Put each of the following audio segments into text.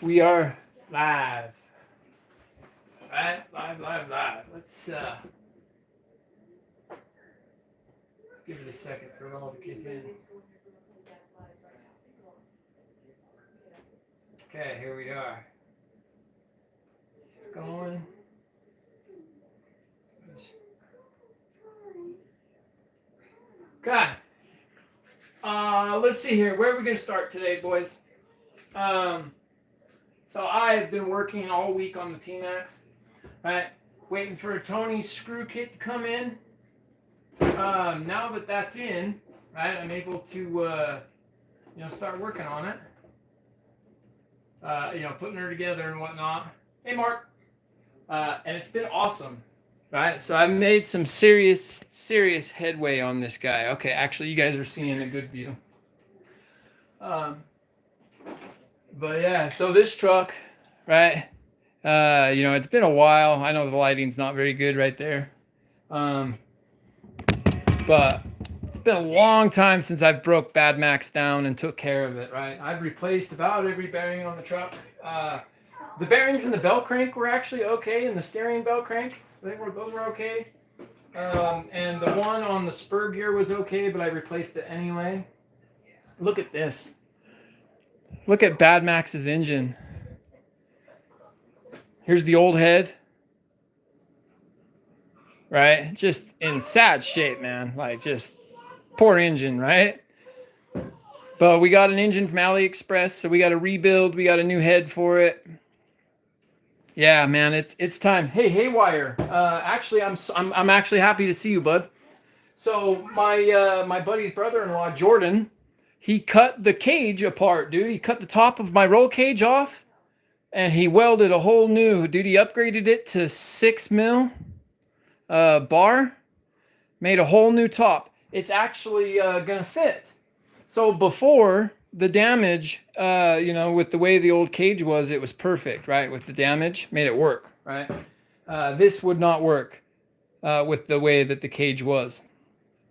We are live. Right? Live. Let's give it a second for it all to kick in. Okay, here we are. It's going. Okay. Let's see here. Where are we going to start today, boys? So I've been working all week on the T-Max, right? Waiting for Tony's screw kit to come in. Now that that's in, right, I'm able to, start working on it. Putting her together and whatnot. Hey, Mark. And it's been awesome, right? So I've made some serious headway on this guy. Okay, actually, you guys are seeing a good view. But yeah, so this truck, right? It's been a while. I know the lighting's not very good right there. But it's been a long time since I've broke Bad Max down and took care of it, right? I've replaced about every bearing on the truck. The bearings in the bell crank were actually okay, and the steering bell crank, those were okay. And the one on the spur gear was okay, but I replaced it anyway. Look at this. Look at Bad Max's engine. Here's the old head. Right? Just in sad shape, man. Like, just poor engine, right? But we got an engine from AliExpress, so we got a rebuild. We got a new head for it. Yeah, man, it's time. Hey, Haywire. Actually, I'm actually happy to see you, bud. So my buddy's brother-in-law, Jordan, he cut the cage apart, dude. He cut the top of my roll cage off, and he welded a whole new. Dude, he upgraded it to 6 mil. Bar, made a whole new top. It's actually gonna fit. So before the damage, with the way the old cage was, it was perfect, right? With the damage, made it work, right? This would not work with the way that the cage was.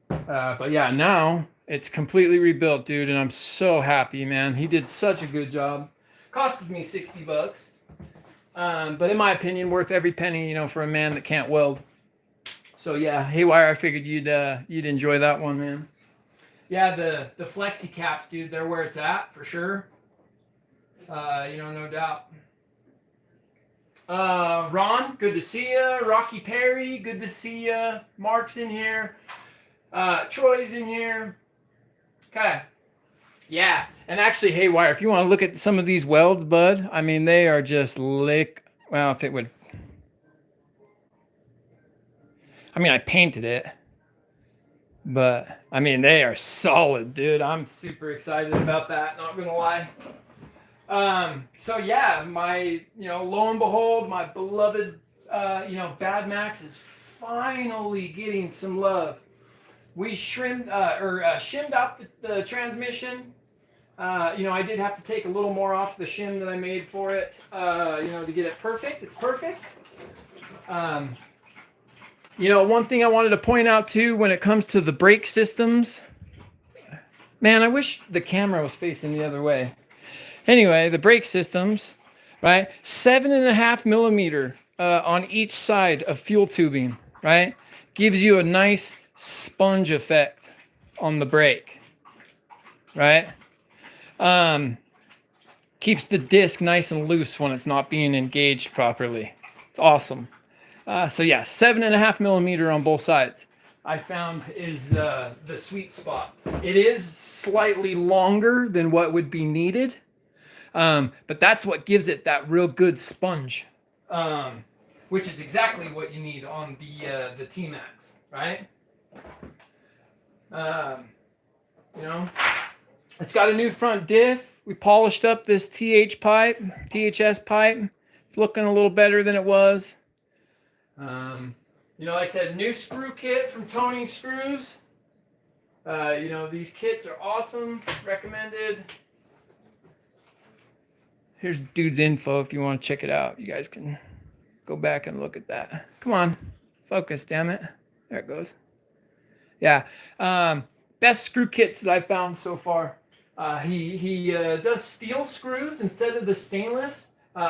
But yeah, now it's completely rebuilt, dude, and I'm so happy, man. He did such a good job. Costed me $60, but in my opinion, worth every penny, for a man that can't weld. So yeah, Haywire, I figured you'd enjoy that one, man. Yeah, the flexi caps, dude, they're where it's at for sure. No doubt. Ron, good to see you. Rocky Perry, good to see you. Mark's in here. Troy's in here. Okay. Yeah, and actually, Haywire, if you want to look at some of these welds, bud, I mean, they are just well, if it would. I mean, I painted it, but I mean, they are solid, dude. I'm super excited about that. Not gonna lie. So yeah, my, lo and behold, my beloved, Bad Max is finally getting some love. We shimmed out the transmission. I did have to take a little more off the shim that I made for it, to get it perfect. It's perfect. One thing I wanted to point out too, when it comes to the brake systems, man, I wish the camera was facing the other way. Anyway, the brake systems, right? 7.5 millimeter on each side of fuel tubing, right? Gives you a nice sponge effect on the brake, right? Keeps the disc nice and loose when it's not being engaged properly. It's awesome. So yeah, 7.5 millimeter on both sides, I found is the sweet spot. It is slightly longer than what would be needed, but that's what gives it that real good sponge, which is exactly what you need on the T-Max, right? It's got a new front diff. We polished up this THS pipe. It's looking a little better than it was. Like I said, new screw kit from Tony's Screws. These kits are awesome. Recommended. Here's dude's info if you want to check it out. You guys can go back and look at that. Come on. Focus, damn it. There it goes. Yeah. Best screw kits that I've found so far. He does steel screws instead of the stainless.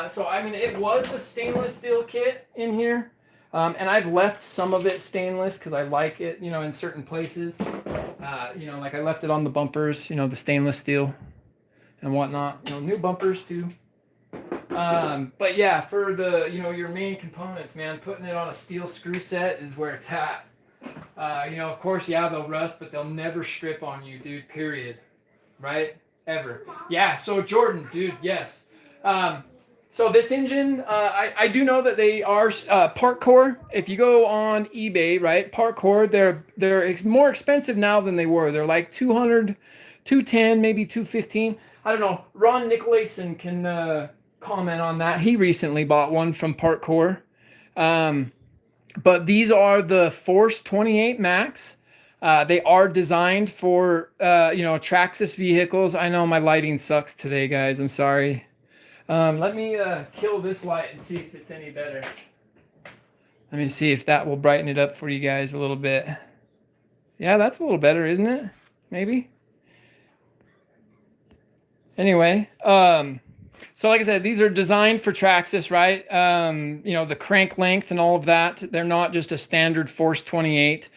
So I mean, it was a stainless steel kit in here, and I've left some of it stainless because I like it, you know, in certain places. You know, like I left it on the bumpers, you know, the stainless steel and whatnot. You know, new bumpers too. But yeah, for the, you know, your main components, man, putting it on a steel screw set is where it's at. You know, of course, yeah, they'll rust, but they'll never strip on you, dude, period. Right? Ever. Yeah, so Jordan, dude, yes. So this engine, I do know that they are Parkcore. If you go on eBay, right, Parkcore, they're more expensive now than they were. They're like 200, 210, maybe 215. I don't know. Ron Nicolason can comment on that. He recently bought one from Parkcore. But these are the Force 28 Max. They are designed for, you know, traxxas vehicles. I know my lighting sucks today, guys. I'm sorry. Let me kill this light and see if it's any better. Let me see if that will brighten it up for you guys a little bit. Yeah, that's a little better, isn't it? Maybe. Anyway, so like I said, these are designed for traxxas, right? You know, the crank length and all of that. They're not just a standard Force 28.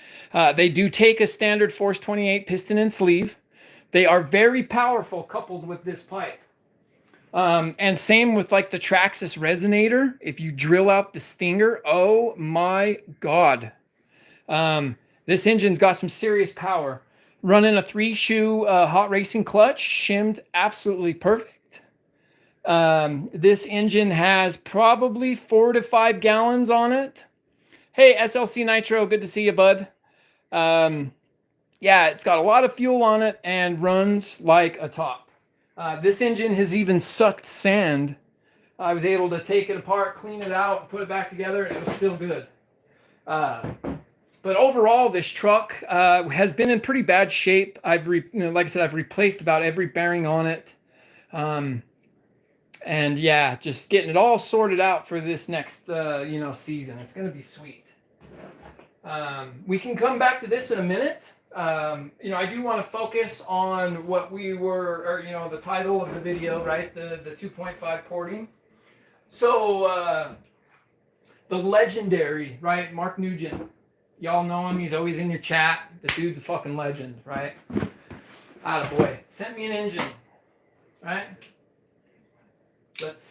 They do take a standard Force 28 piston and sleeve. They are very powerful coupled with this pipe. And same with like the traxxas resonator. If you drill out the stinger, oh my God. This engine's got some serious power. Running a 3-shoe hot racing clutch, shimmed absolutely perfect. This engine has probably 4 to 5 gallons on it. Hey, SLC Nitro, good to see you, bud. Yeah, it's got a lot of fuel on it and runs like a top. This engine has even sucked sand. I was able to take it apart, clean it out, put it back together, and it was still good. But overall, this truck has been in pretty bad shape. Like I said, I've replaced about every bearing on it. And yeah, just getting it all sorted out for this next, you know, season. It's going to be sweet. We can come back to this in a minute. You know, I do want to focus on what we were, or, you know, the title of the video, right? The 2.5 porting. So, the legendary, right? Mark Nugent. Y'all know him. He's always in your chat. The dude's a fucking legend, right? Attaboy. Sent me an engine, right? Let's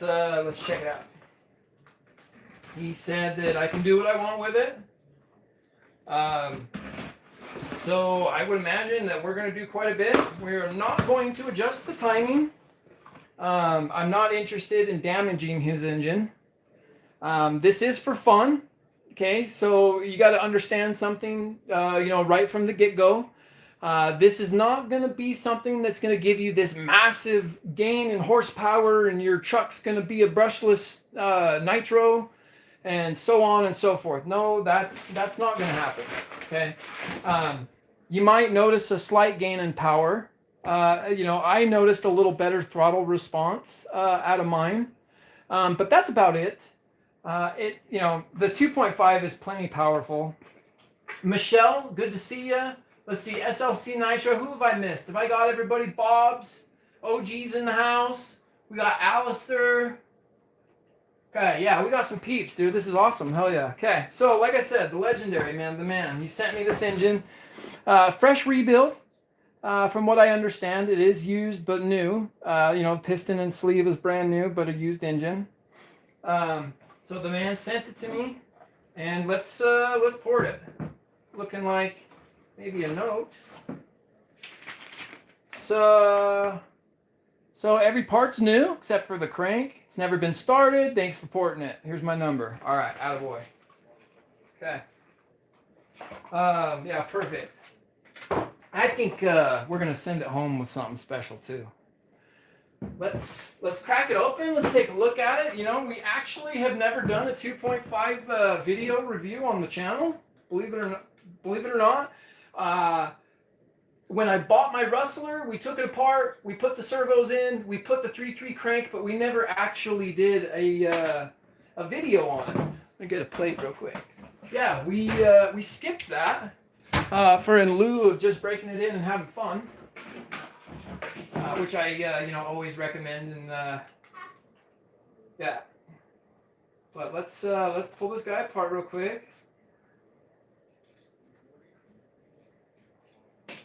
check it out. He said that I can do what I want with it. So I would imagine that we're going to do quite a bit. We're not going to adjust the timing. I'm not interested in damaging his engine. This is for fun. Okay, so you got to understand something, you know, right from the get-go. This is not going to be something that's going to give you this massive gain in horsepower and your truck's going to be a brushless nitro and so on and so forth. No, that's not going to happen. Okay, you might notice a slight gain in power. You know, I noticed a little better throttle response out of mine, but that's about it. You know, the 2.5 is plenty powerful. Michelle, good to see you. Let's see, SLC Nitro. Who have I missed? Have I got everybody? Bob's, OG's in the house. We got Alistair. Okay, yeah, we got some peeps, dude. This is awesome. Hell yeah. Okay, so like I said, the legendary, man, the man. He sent me this engine. Fresh rebuild. From what I understand, it is used but new. You know, piston and sleeve is brand new, but a used engine. So the man sent it to me, and let's port it. Looking like maybe a note. So every part's new except for the crank. It's never been started. Thanks for porting it. Here's my number. All right, attaboy. Okay. Yeah, perfect. I think we're gonna send it home with something special too. Let's crack it open. Let's take a look at it. You know, we actually have never done a 2.5 video review on the channel. Believe it or not. When I bought my Rustler, we took it apart. We put the servos in. We put the 3.3 crank, but we never actually did a video on it. Let me get a plate real quick. Yeah, we skipped that. for in lieu of just breaking it in and having fun, which I always recommend. And yeah, but let's pull this guy apart real quick.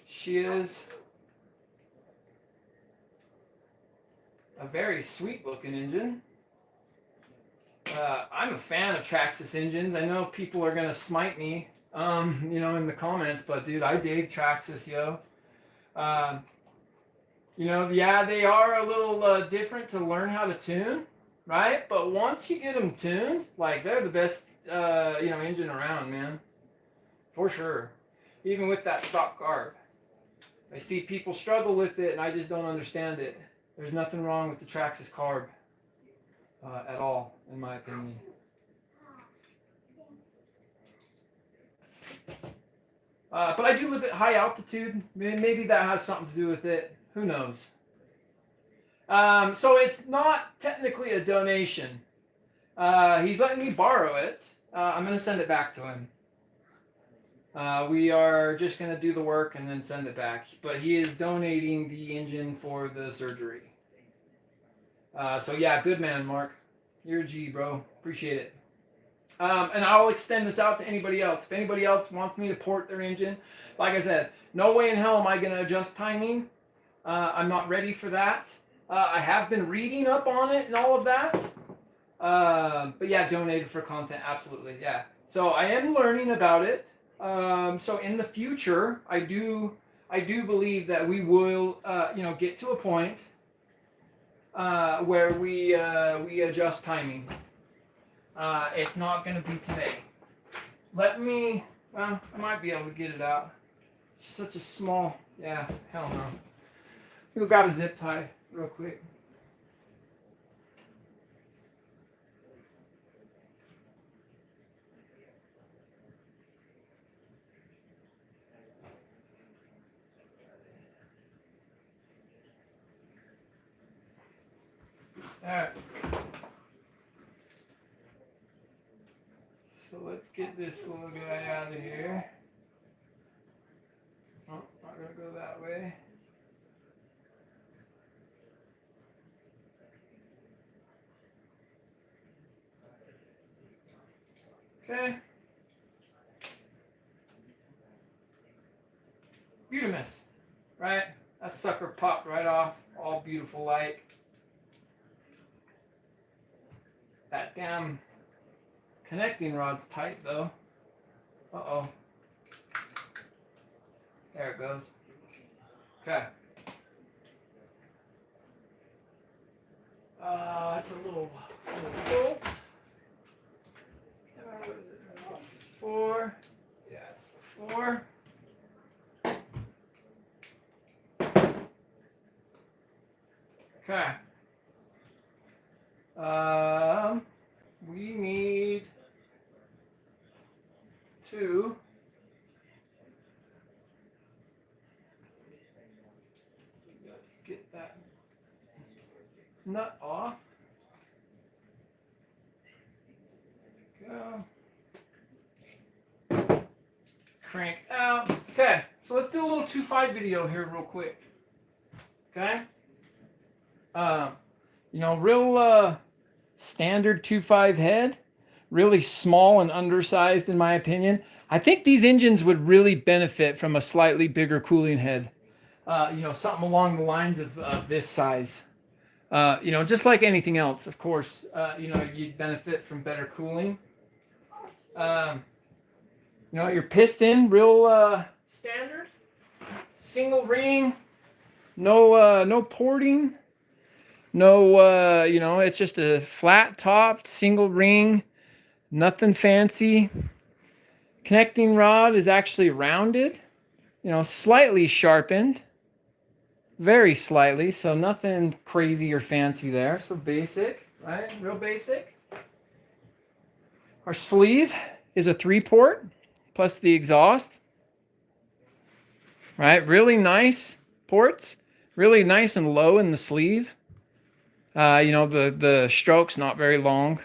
She is a very sweet looking engine. I'm a fan of Traxxas engines. I know people are gonna smite me, in the comments, but dude, I dig Traxxas, yo. Yeah, they are a little different to learn how to tune, right? But once you get them tuned, like they're the best, engine around, man, for sure. Even with that stock carb, I see people struggle with it, and I just don't understand it. There's nothing wrong with the Traxxas carb at all, in my opinion. But I do live at high altitude. Maybe that has something to do with it. Who knows? So it's not technically a donation. He's letting me borrow it. I'm going to send it back to him. We are just going to do the work and then send it back. But he is donating the engine for the surgery. So yeah, good man, Mark. You're a G, bro. Appreciate it. And I'll extend this out to anybody else. If anybody else wants me to port their engine, like I said, no way in hell am I going to adjust timing. I'm not ready for that. I have been reading up on it and all of that. But yeah, donated for content, absolutely, yeah. So I am learning about it. So in the future, I do believe that we will, get to a point where we adjust timing. It's not going to be today. I might be able to get it out. It's such a small, yeah, hell no. We'll grab a zip tie real quick. Alright. So let's get this little guy out of here. Oh, not gonna go that way. Okay. Beautimus, right? That sucker popped right off, all beautiful like. That damn connecting rod's tight though. Uh-oh. There it goes. Okay. It's a little bolt. 4. Yeah, it's the 4. Okay. We need 2. Let's get that nut off. Go. Crank out. Okay, so let's do a little 2.5 video here real quick. Okay. Real standard 2.5 head, really small and undersized in my opinion. I think these engines would really benefit from a slightly bigger cooling head. Something along the lines of this size. Just like anything else, of course, you'd benefit from better cooling. Your piston, real standard, single ring, no porting. No, it's just a flat topped single ring, nothing fancy. Connecting rod is actually rounded, slightly sharpened, very slightly, so nothing crazy or fancy there. So basic, right? Real basic. Our sleeve is a 3-port plus the exhaust, right? Really nice ports, really nice and low in the sleeve. The stroke's not very long.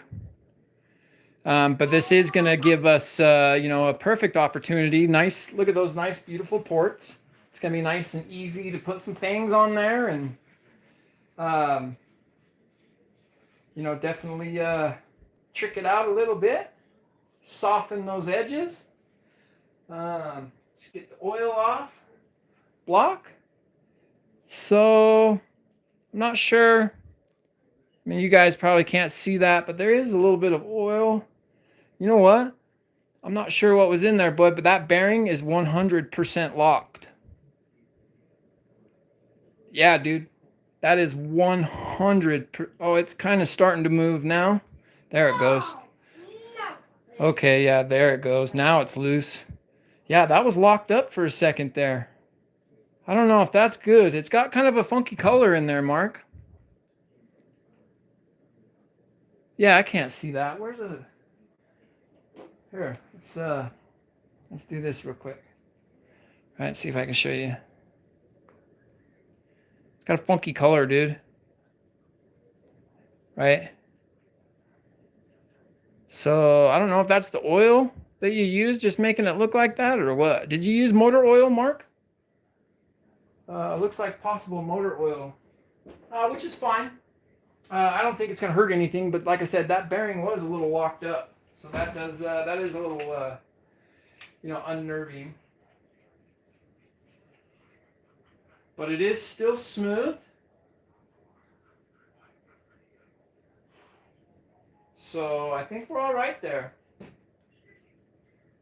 But this is going to give us, you know, a perfect opportunity. Nice. Look at those nice, beautiful ports. It's going to be nice and easy to put some things on there and, you know, definitely trick it out a little bit. Soften those edges. Just get the oil off. Block. So, I'm not sure. I mean, you guys probably can't see that, but there is a little bit of oil. You know what? I'm not sure what was in there, bud, but that bearing is 100% locked. Yeah, dude. That is 100. Oh, it's kind of starting to move now. There it goes. Okay, yeah, there it goes. Now it's loose. Yeah, that was locked up for a second there. I don't know if that's good. It's got kind of a funky color in there, Mark. Yeah, I can't see that. Where's it? Here, let's do this real quick. All right, see if I can show you. It's got a funky color, dude. Right? So, I don't know if that's the oil that you use, just making it look like that, or what? Did you use motor oil, Mark? Looks like possible motor oil, which is fine. I don't think it's going to hurt anything, but like I said, that bearing was a little locked up. So that is a little, you know, unnerving. But it is still smooth. So I think we're all right there.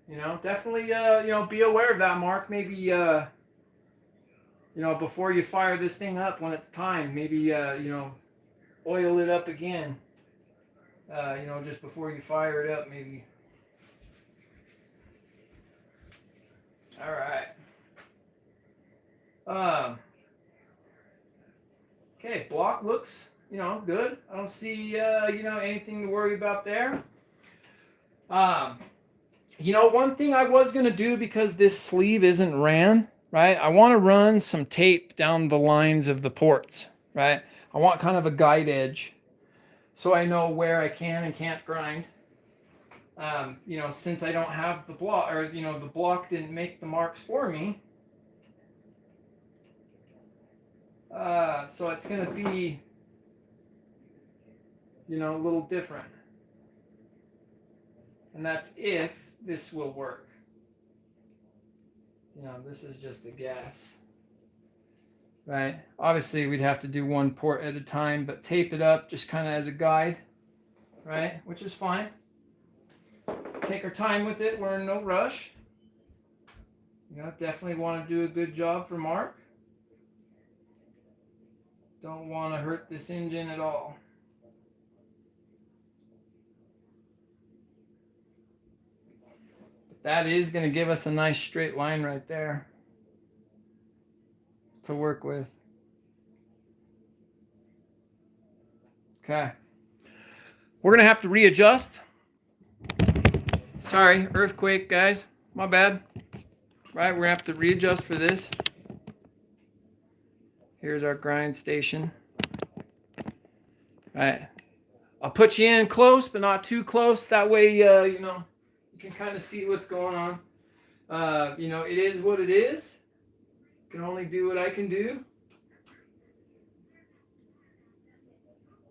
You know, definitely, you know, be aware of that, Mark. Maybe, you know, before you fire this thing up when it's time, maybe, you know, oil it up again. You know, just before you fire it up, maybe. All right. Okay, block looks, you know, good. I don't see, you know, anything to worry about there. You know, one thing I was going to do, because this sleeve isn't ran, right? I want to run some tape down the lines of the ports, right? I want kind of a guide edge so I know where I can and can't grind. You know, since I don't have the block, or, you know, the block didn't make the marks for me. So it's going to be, you know, a little different. And that's if this will work. You know, this is just a guess. Right? Obviously, we'd have to do one port at a time, but tape it up just kind of as a guide. Right? Which is fine. Take our time with it. We're in no rush. You know, definitely want to do a good job for Mark. Don't want to hurt this engine at all. But that is going to give us a nice straight line right there to work with. Okay. We're going to have to readjust. Sorry, earthquake, guys. My bad. Right, we're going to have to readjust for this. Here's our grind station. All right. I'll put you in close, but not too close. That way, you know, you can kind of see what's going on. You know, it is what it is. Can only do what I can do.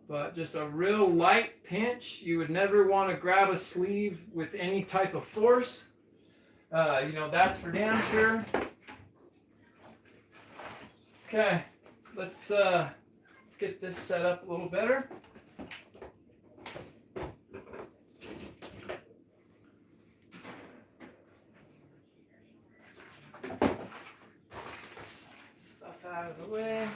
But just a real light pinch. You would never want to grab a sleeve with any type of force. You know, that's for damn sure. Okay. Let's get this set up a little better. Stuff out of the way.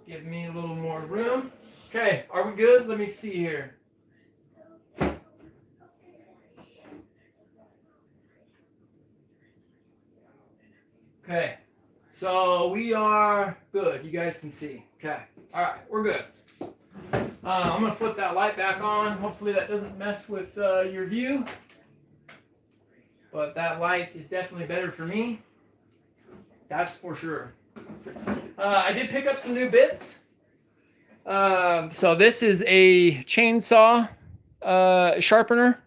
Give me a little more room. Okay, are we good? Let me see here. Okay. So we are good. You guys can see. Okay. All right. We're good. I'm going to flip that light back on. Hopefully that doesn't mess with your view. But that light is definitely better for me. That's for sure. I did pick up some new bits. So this is a chainsaw sharpener.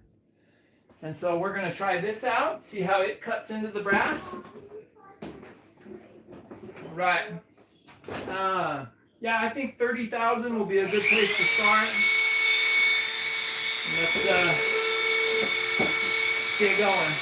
And so we're going to try this out, see how it cuts into the brass. Right. Yeah, I think 30,000 will be a good place to start. Let's get going.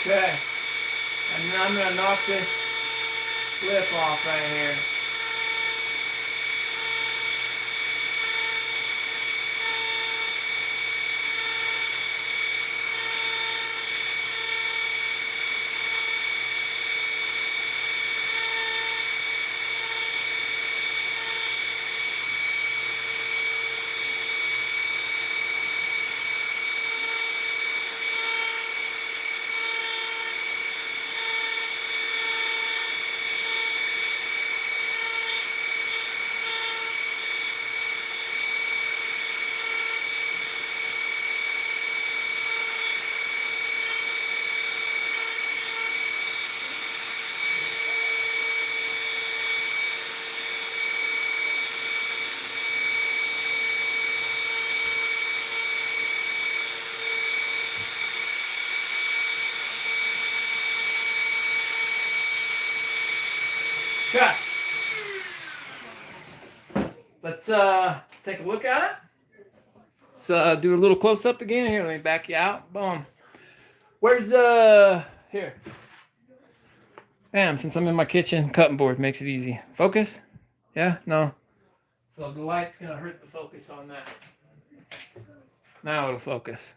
Okay, and then I'm going to knock this lip off right here. Okay. Let's take a look at it. Let's do a little close up again. Here, let me back you out. Boom. Where's here? Bam, since I'm in my kitchen, cutting board makes it easy. Focus? Yeah? No? So the light's gonna hurt the focus on that. Now it'll focus.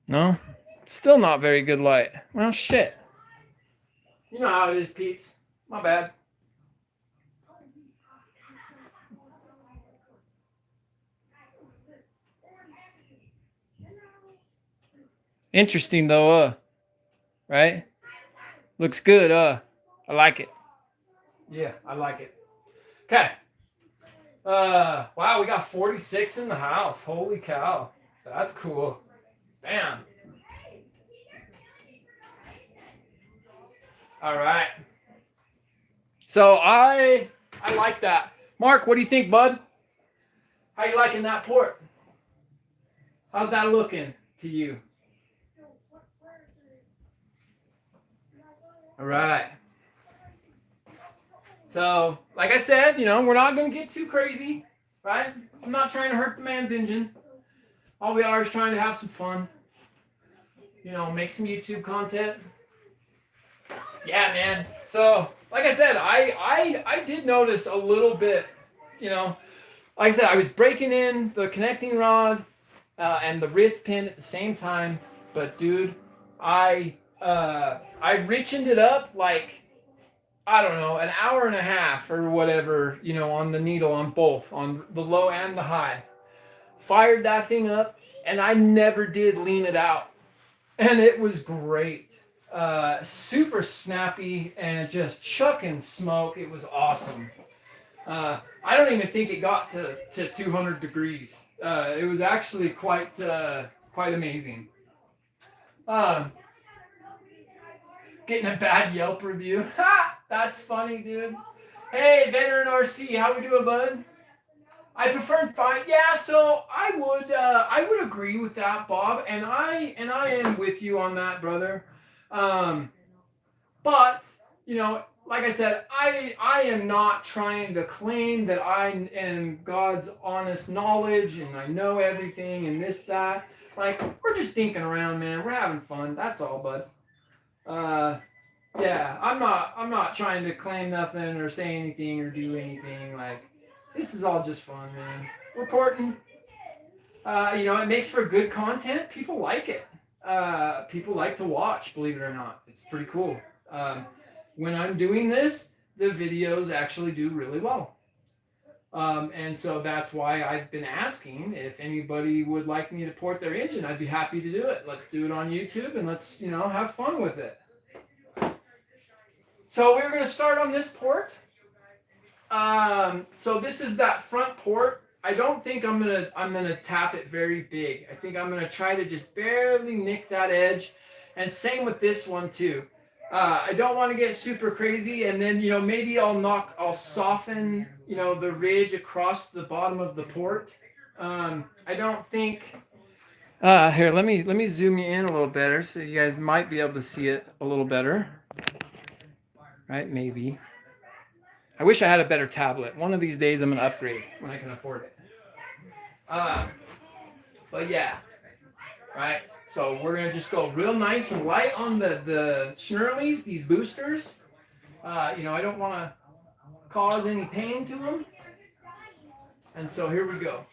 No? Still not very good light. Well, shit. You know how it is, peeps. My bad. Interesting though, right? Looks good, I like it. Yeah, I like it. Okay. Wow, we got 46 in the house. Holy cow. That's cool. Bam. All right. So I like that. Mark, what do you think, bud? How you liking that port? How's that looking to you? All right. So, like I said, you know, we're not going to get too crazy, right? I'm not trying to hurt the man's engine. All we are is trying to have some fun. You know, make some YouTube content. Yeah, man. So, like I said, I did notice a little bit, you know, like I said, I was breaking in the connecting rod and the wrist pin at the same time. But, dude, I richened it up like, I don't know, an hour and a half or whatever, you know, on the needle, on both, on the low and the high. Fired that thing up, and I never did lean it out. And it was great. Super snappy and just chucking smoke. It was awesome. I don't even think it got to 200 degrees. It was actually quite amazing. Getting a bad Yelp review. Ha! That's funny, dude. Hey, Veteran RC, how we doing, bud? I prefer fine. Yeah, so I would agree with that, Bob, and I am with you on that, brother. But you know, like I said, I am not trying to claim that I am God's honest knowledge and I know everything and this that. Like we're just thinking around, man. We're having fun. That's all, bud. Yeah, I'm not trying to claim nothing or say anything or do anything. Like this is all just fun, man. Reporting. You know, it makes for good content. People like it. People like to watch, believe it or not. It's pretty cool. When I'm doing this, the videos actually do really well. And so that's why I've been asking if anybody would like me to port their engine. I'd be happy to do it. Let's do it on YouTube and let's, you know, have fun with it. So we're going to start on this port. So this is that front port. I don't think I'm gonna tap it very big. I think I'm gonna try to just barely nick that edge, and same with this one too. I don't want to get super crazy, and then you know maybe I'll soften you know the ridge across the bottom of the port. I don't think. Here, let me zoom you in a little better so you guys might be able to see it a little better. Right, maybe. I wish I had a better tablet. One of these days I'm gonna upgrade when I can afford it. But yeah, right. So we're gonna just go real nice and light on the snurlies, these boosters. You know, I don't want to cause any pain to them, and so here we go.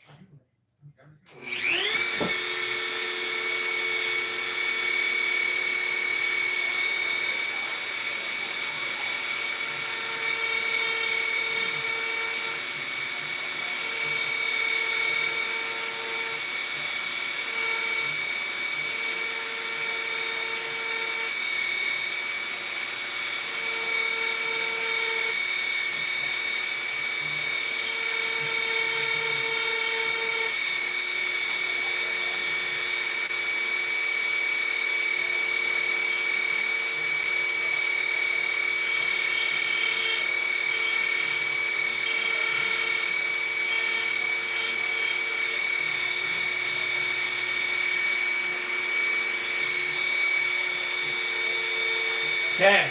Okay,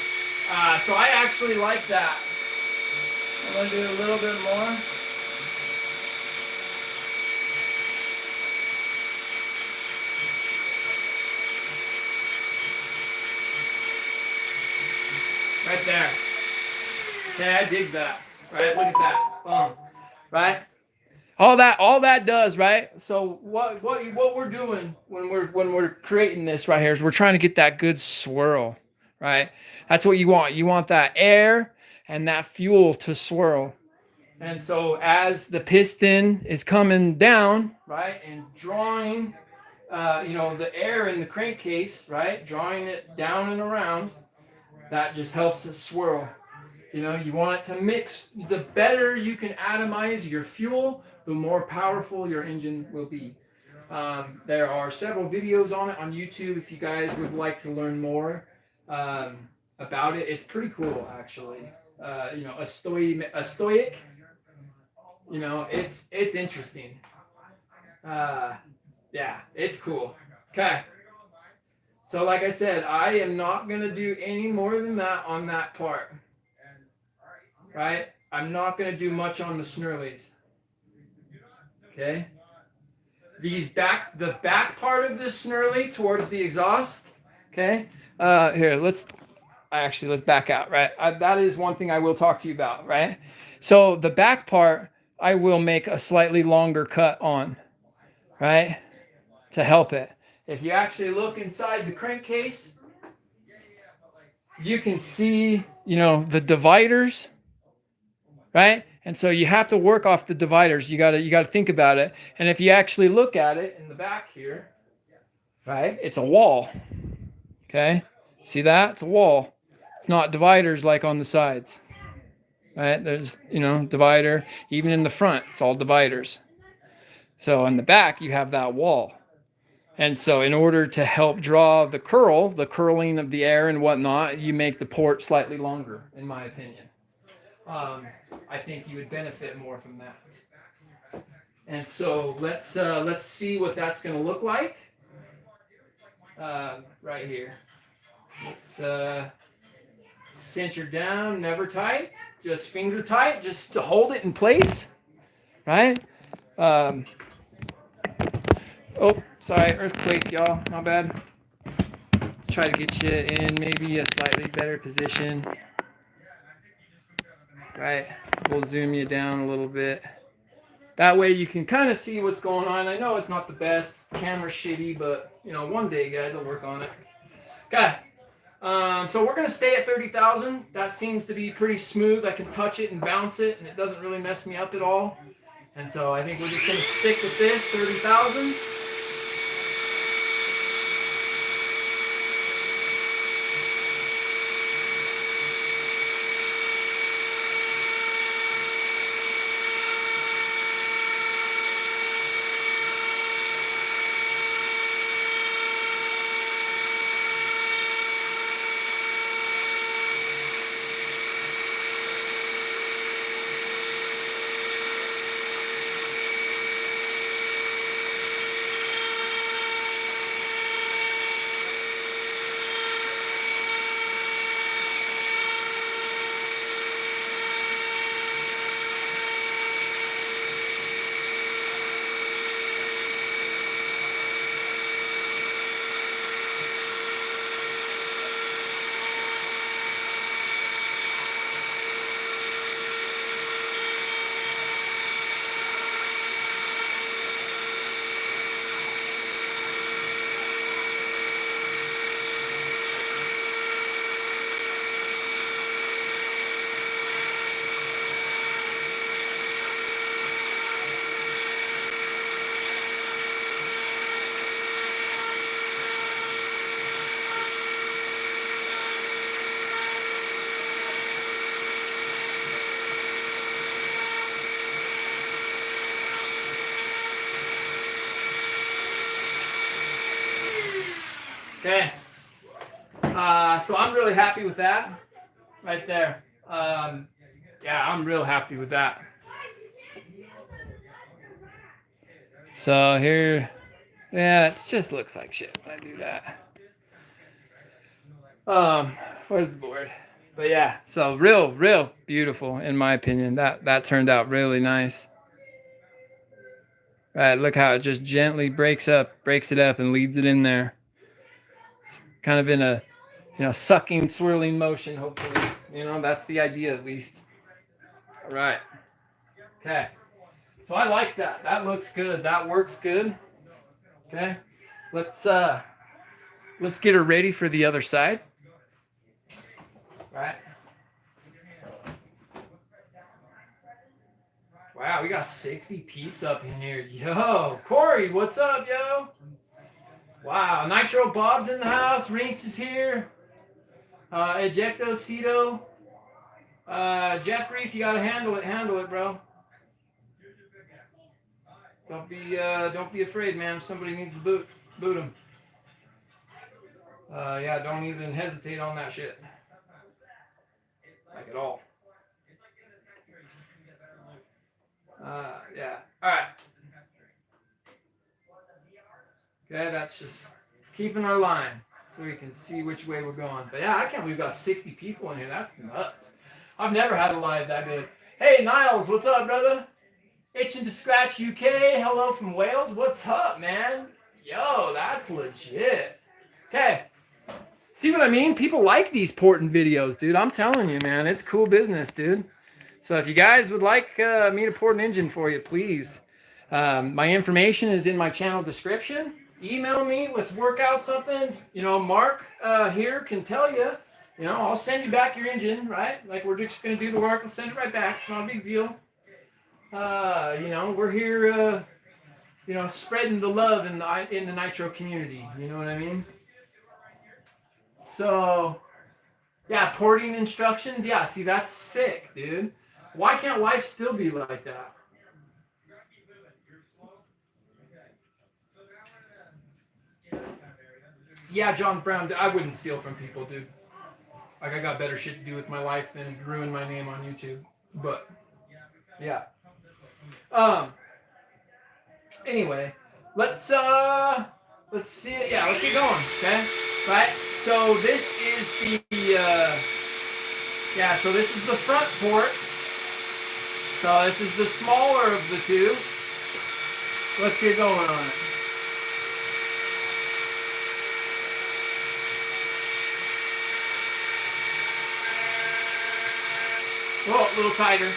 so I actually like that. I'm going to do a little bit more. Right there. Okay, I dig that. Right, look at that. Boom. Right? All that does, right? So what we're doing when we're creating this right here is we're trying to get that good swirl. Right? That's what you want. You want that air and that fuel to swirl. And so as the piston is coming down, right, and drawing, you know, the air in the crankcase, right, drawing it down and around, that just helps it swirl. You know, you want it to mix. The better you can atomize your fuel, the more powerful your engine will be. There are several videos on it on YouTube if you guys would like to learn more about it. It's pretty cool, actually. You know, a stoic. You know, it's interesting. Yeah, it's cool. Okay. So like I said, I am not going to do any more than that on that part. Right? I'm not going to do much on the snurlies. Okay? The back part of this snurly towards the exhaust. Okay? Here, let's back out, right? That is one thing I will talk to you about, right? So the back part, I will make a slightly longer cut on, right? To help it. If you actually look inside the crankcase, you can see, you know, the dividers, right? And so you have to work off the dividers. You gotta think about it. And if you actually look at it in the back here, right, it's a wall. Okay? See that? It's a wall. It's not dividers like on the sides. Right? There's, you know, divider. Even in the front, it's all dividers. So in the back, you have that wall. And so in order to help draw the curling of the air and whatnot, you make the port slightly longer, in my opinion. I think you would benefit more from that. And so let's see what that's going to look like. Right here. Let's center down, never tight, just finger tight, just to hold it in place, right? Oh, sorry, earthquake, y'all, my bad. Try to get you in maybe a slightly better position, right? We'll zoom you down a little bit. That way you can kind of see what's going on. I know it's not the best, camera's shitty, but you know, one day, guys, I'll work on it. Okay. So we're going to stay at 30,000. That seems to be pretty smooth. I can touch it and bounce it, and it doesn't really mess me up at all. And so I think we're just going to stick with this, 30,000. Okay. So I'm really happy with that right there. Yeah, I'm real happy with that. So here, yeah, it just looks like shit when I do that. Where's the board? But yeah, so real beautiful in my opinion. That turned out really nice. Right, look how it just gently breaks it up and leads it in there. Kind of in a, you know, sucking, swirling motion, hopefully. You know, that's the idea at least. All right. Okay. So I like that. That looks good. That works good. Okay. Let's get her ready for the other side. All right. Wow, we got 60 peeps up in here. Yo, Corey, what's up, yo? Wow, Nitro Bob's in the house. Rinks is here. Ejecto Cito. Jeffrey, if you gotta handle it, bro. Don't be afraid, man. Somebody needs to boot him. Yeah, don't even hesitate on that shit. Like at all. Yeah. All right. Okay, that's just keeping our line so we can see which way we're going. But yeah, I can't believe we've got 60 people in here. That's nuts. I've never had a live that good. Hey, Niles, what's up, brother? Itching to Scratch UK. Hello from Wales. What's up, man? Yo, that's legit. Okay. See what I mean? People like these porting videos, dude. I'm telling you, man. It's cool business, dude. So if you guys would like me to port an engine for you, please. My information is in my channel description. Email me. Let's work out something. You know, Mark here can tell you. You know, I'll send you back your engine, right? Like, we're just going to do the work. I'll send it right back. It's not a big deal. You know, we're here, you know, spreading the love in the Nitro community. You know what I mean? So, yeah, porting instructions. Yeah, see, that's sick, dude. Why can't life still be like that? Yeah, John Brown, I wouldn't steal from people, dude. Like, I got better shit to do with my life than ruin my name on YouTube. But, yeah. Anyway, let's see it. Yeah, let's get going, okay? Right? So this is so this is the front port. So this is the smaller of the two. Let's get going on it. Oh, a little tighter.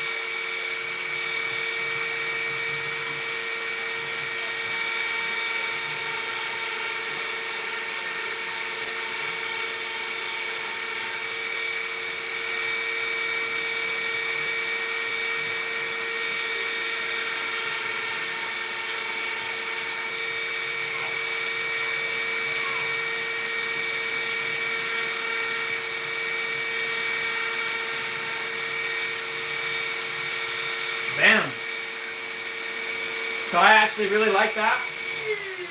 Bam. So I actually really like that.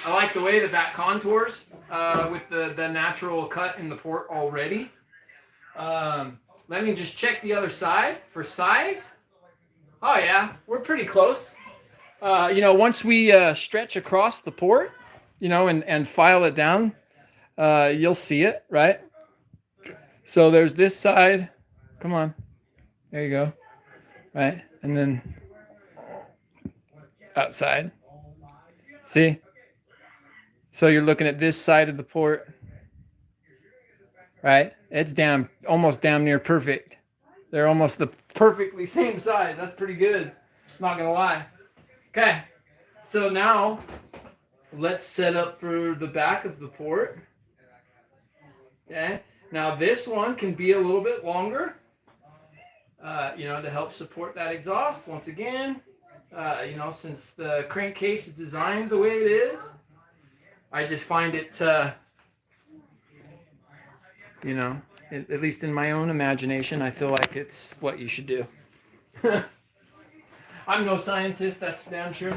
I like the way that contours with the natural cut in the port already. Let me just check the other side for size. Oh yeah, we're pretty close. Once we stretch across the port, and file it down, you'll see it, right? So there's this side. Come on. There you go. Right? And then outside. See? So you're looking at this side of the port. Right? It's almost damn near perfect. They're almost the perfectly same size. That's pretty good. Not gonna lie. Okay. So now let's set up for the back of the port. Okay. Now this one can be a little bit longer. To help support that exhaust once again. Since the crankcase is designed the way it is, I just find it, at least in my own imagination, I feel like it's what you should do. I'm no scientist, that's damn sure.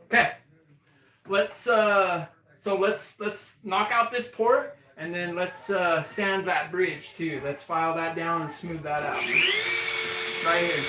Okay, let's knock out this port, and then let's sand that bridge too. Let's file that down and smooth that out. Right here.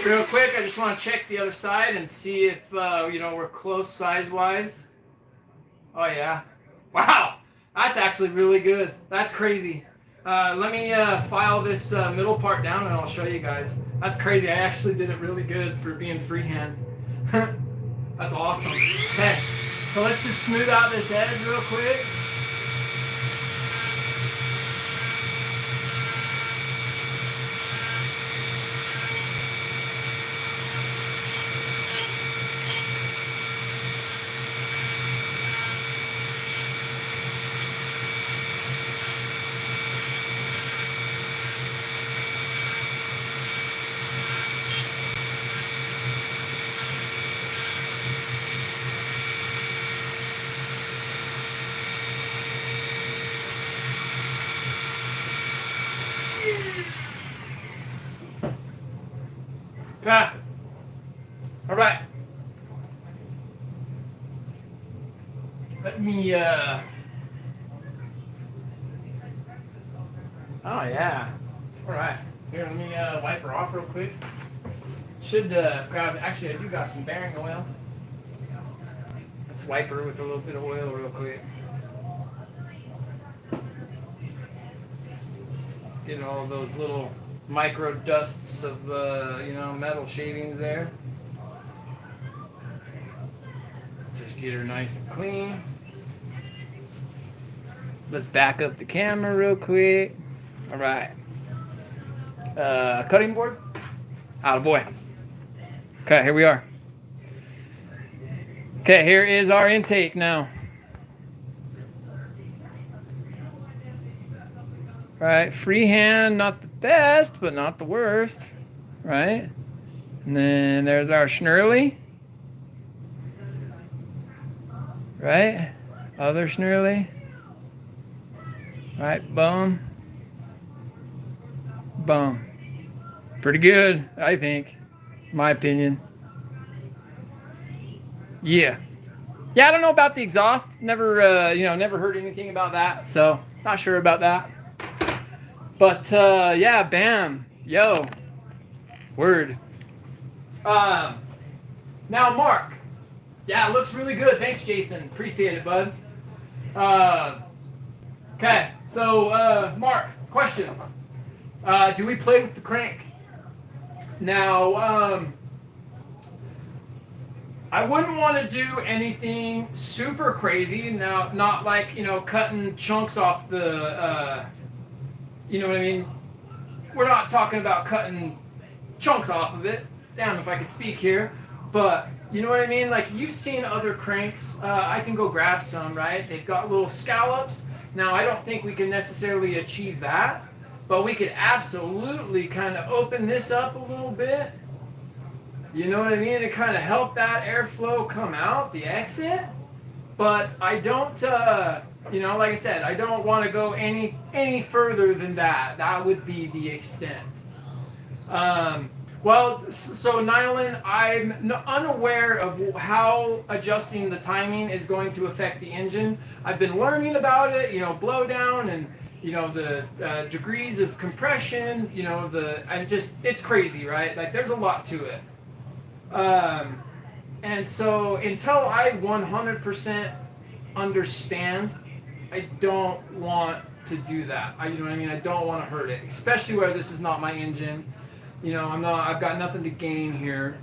Real quick, I just want to check the other side and see if, we're close size-wise. Oh, yeah. Wow. That's actually really good. That's crazy. Let me file this middle part down and I'll show you guys. That's crazy. I actually did it really good for being freehand. That's awesome. Okay. So let's just smooth out this edge real quick. Okay. All right. Let me, oh, yeah. All right. Here, let me wipe her off real quick. Should grab, actually, I do got some bearing oil. Let's wipe her with a little bit of oil real quick. Let's get all those little micro dusts of, metal shavings there. Get her nice and clean. Let's back up the camera real quick. All right. Cutting board. Attaboy. Okay, here we are. Okay, here is our intake now. Right, freehand, not the best, but not the worst. Right? And then there's our schnurly. Right? Other schnurly. Right, boom. Boom. Pretty good, I think. My opinion. Yeah. Yeah, I don't know about the exhaust. Never, never heard anything about that. So, not sure about that. But, yeah, bam. Yo. Word. Now, Mark. Yeah, it looks really good. Thanks, Jason. Appreciate it, bud. Okay, so, Mark, question. Do we play with the crank? Now, I wouldn't want to do anything super crazy. Now, not like, cutting chunks off the, you know what I mean? We're not talking about cutting chunks off of it. Damn, if I could speak here. But, you know what I mean? Like, you've seen other cranks. I can go grab some, right? They've got little scallops. Now, I don't think we can necessarily achieve that. But we could absolutely kind of open this up a little bit. You know what I mean? To kind of help that airflow come out, the exit. But I don't, like I said, I don't want to go any further than that. That would be the extent. Well, so Nylan, I'm unaware of how adjusting the timing is going to affect the engine. I've been learning about it, blowdown and, the degrees of compression, it's crazy, right? Like, there's a lot to it. And so until I 100% understand, I don't want to do that. You know what I mean? I don't want to hurt it, especially where this is not my engine. I've got nothing to gain here,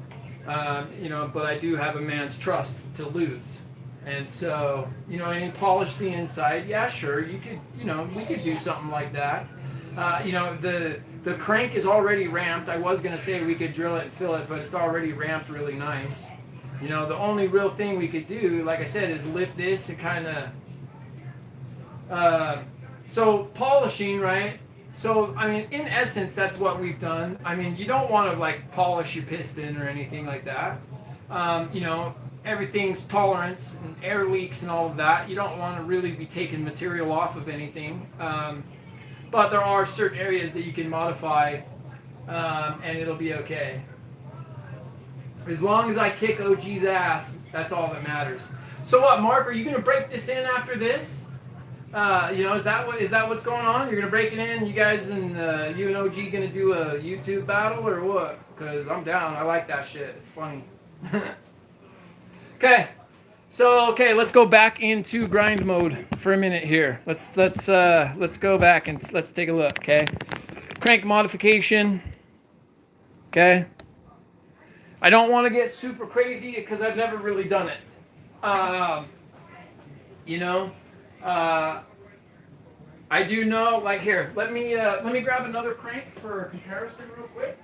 but I do have a man's trust to lose. And so, polish the inside. Yeah, sure, you could, we could do something like that. The crank is already ramped. I was going to say we could drill it and fill it, but it's already ramped really nice. The only real thing we could do, like I said, is lip this and kind of... so polishing, right? So, in essence, that's what we've done. You don't want to, polish your piston or anything like that. Everything's tolerance and air leaks and all of that. You don't want to really be taking material off of anything. But there are certain areas that you can modify, and it'll be okay. As long as I kick OG's ass, that's all that matters. So what, Mark? Are you going to break this in after this? Is that what's going on? You're going to break it in? You guys and you and OG going to do a YouTube battle or what? Because I'm down. I like that shit. It's funny. Okay. So, let's go back into grind mode for a minute here. Let's go back and let's take a look, okay? Crank modification. Okay? I don't want to get super crazy because I've never really done it. I do know, here, let me grab another crank for comparison real quick.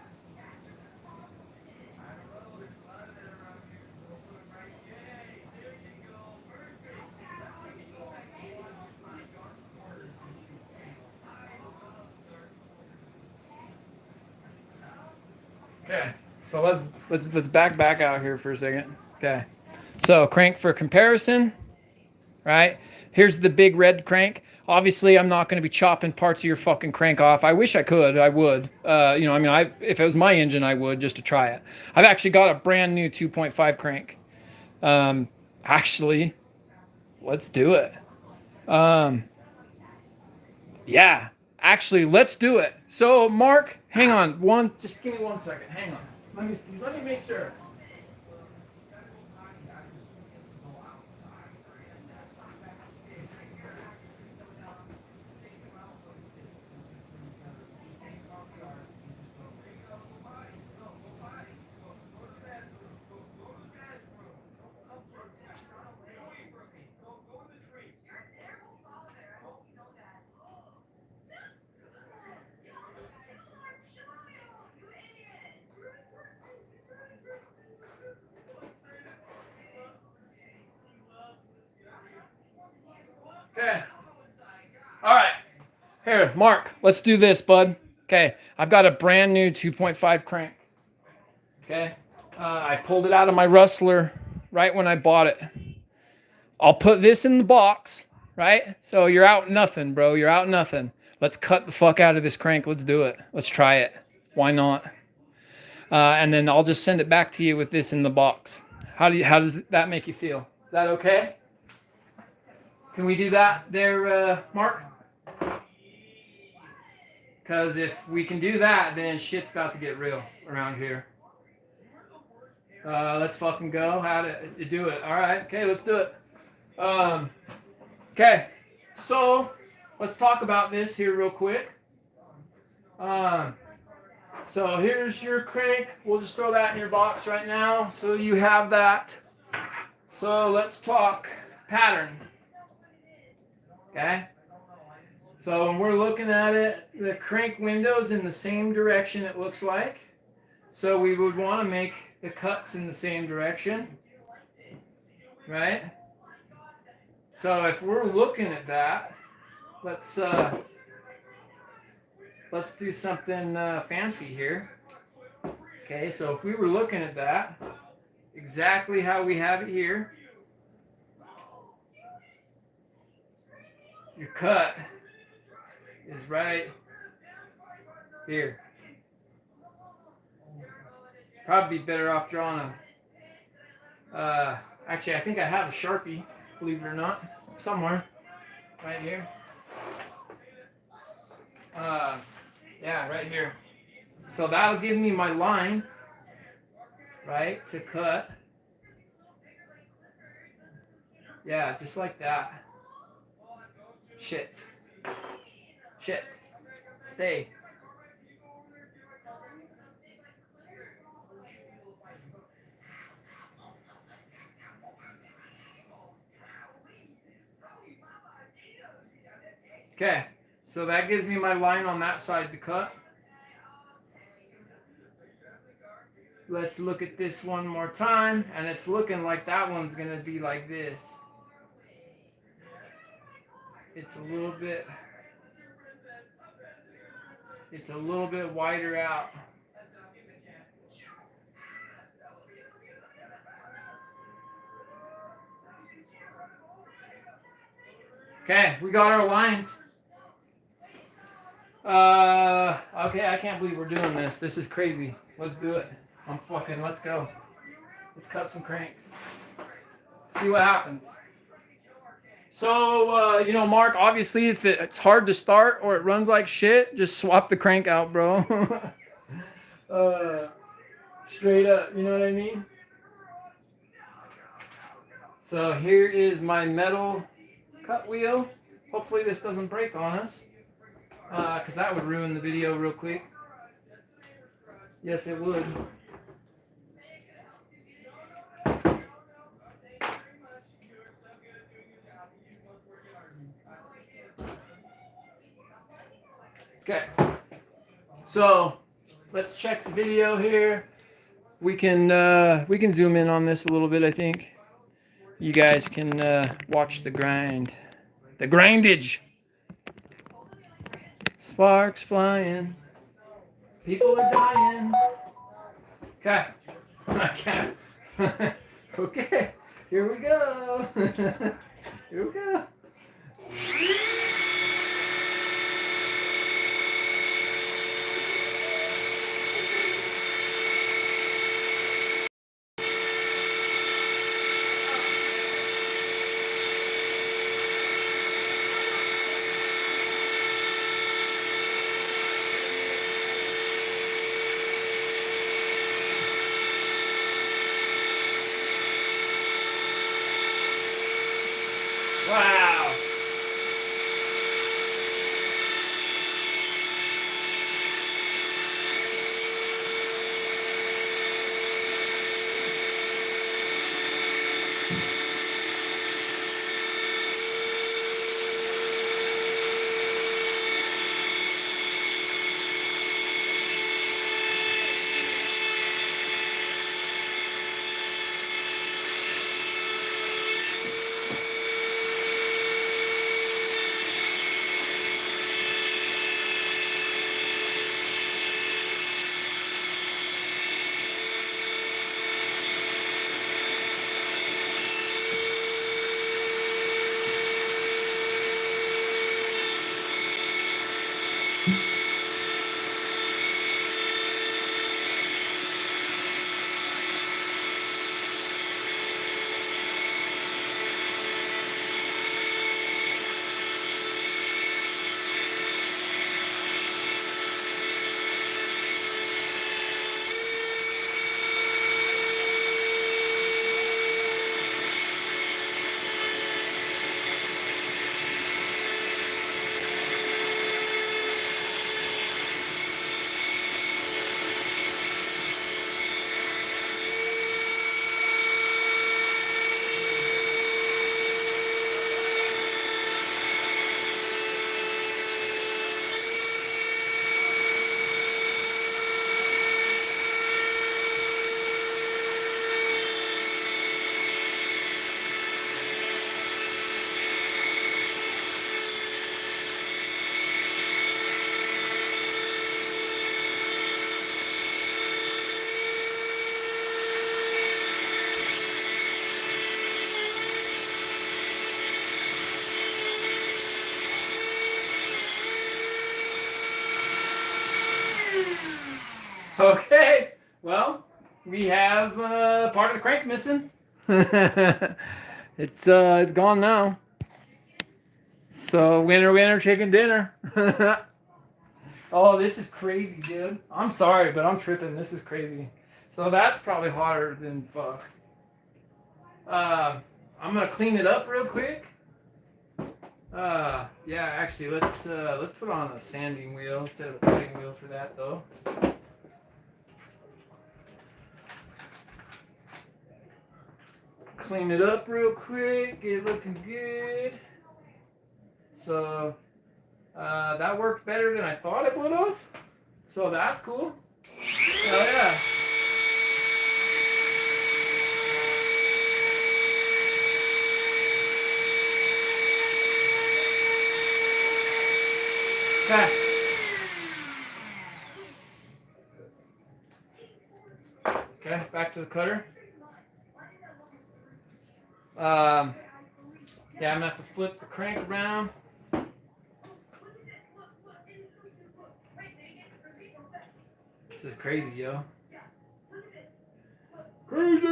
Okay, so let's back out here for a second. Okay, so crank for comparison, right? Here's the big red crank. Obviously, I'm not going to be chopping parts of your fucking crank off. I wish I could. I would. If it was my engine, I would just to try it. I've actually got a brand new 2.5 crank. Actually, let's do it. Yeah. Actually, let's do it. So, Mark, hang on. Just give me 1 second. Hang on. Let me see. Let me make sure. Here, Mark, let's do this, bud. Okay, I've got a brand new 2.5 crank. Okay, I pulled it out of my rustler right when I bought it. I'll put this in the box, right? So you're out nothing, bro. You're out nothing. Let's cut the fuck out of this crank. Let's do it. Let's try it. Why not? And then I'll just send it back to you with this in the box. How does that make you feel? Is that okay? Can we do that there, Mark? Because if we can do that, then shit's about to get real around here. Let's fucking go. How to do it? All right. Okay, let's do it. Okay. So let's talk about this here real quick. So here's your crank. We'll just throw that in your box right now. So you have that. So let's talk pattern. Okay. So when we're looking at it, the crank window's in the same direction it looks like. So we would want to make the cuts in the same direction. Right? So if we're looking at that, let's do something fancy here. Okay, so if we were looking at that, exactly how we have it here, your cut is right here. Probably be better off drawing a, actually I think I have a Sharpie, believe it or not, somewhere, right here. Yeah, right here. So that'll give me my line, right, to cut. Yeah, just like that. Shit. Stay. Okay, so that gives me my line on that side to cut. Let's look at this one more time, and it's looking like that one's gonna be like this. It's a little bit wider out. Okay, we got our lines. Okay, I can't believe we're doing this. This is crazy. Let's do it. Let's go. Let's cut some cranks. See what happens. So, Mark, obviously if it's hard to start or it runs like shit, just swap the crank out, bro. Straight up, you know what I mean? So here is my metal cut wheel. Hopefully this doesn't break on us, because that would ruin the video real quick. Yes, it would. Okay, so let's check the video here. We can zoom in on this a little bit. I think you guys can watch the grind, the grindage. Sparks flying, people are dying. Okay, okay, okay. Here we go. Here we go. Wow. we have part of the crank missing. It's gone now. So winner, winner, chicken dinner. Oh, this is crazy, dude. I'm sorry, but I'm tripping. This is crazy. So that's probably hotter than fuck. I'm gonna clean it up real quick. Yeah, actually, let's put on a sanding wheel instead of a cutting wheel for that, though. Clean it up real quick, get it looking good. So that worked better than I thought it would have. So that's cool. Oh yeah. Okay, back to the cutter. Yeah, I'm gonna have to flip the crank around. This is crazy, yo. Crazy!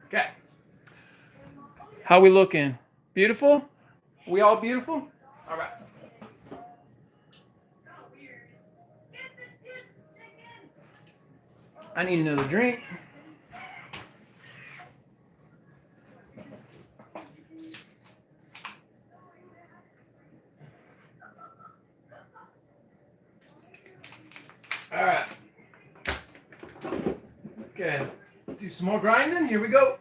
Okay. How we looking? Beautiful? We all beautiful? All right. I need another drink. All right. Okay. Do some more grinding. Here we go.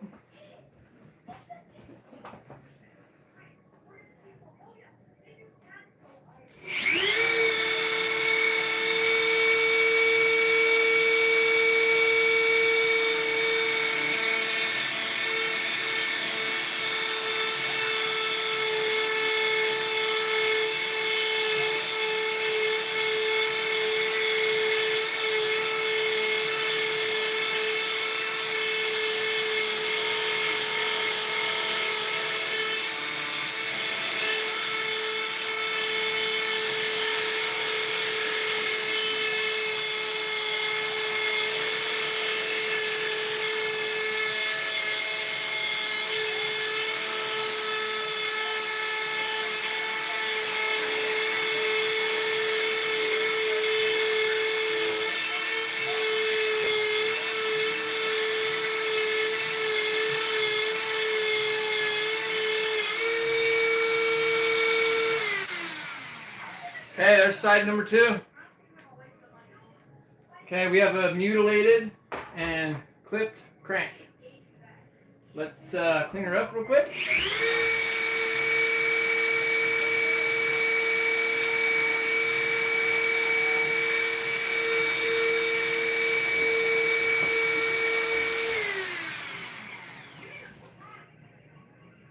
Okay, there's side number 2. Okay, we have a mutilated and clipped crank. Let's clean her up real quick.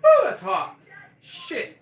Oh, that's hot. Shit.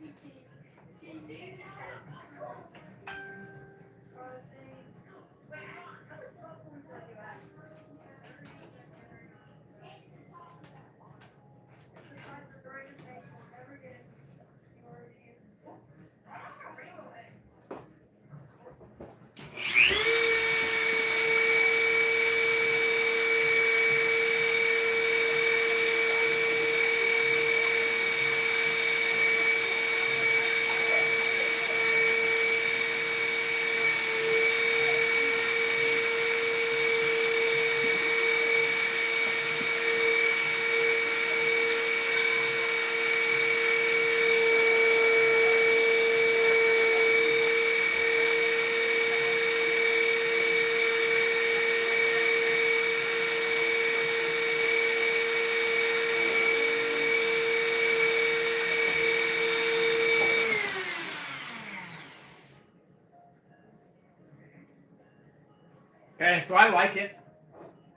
Okay, so I like it.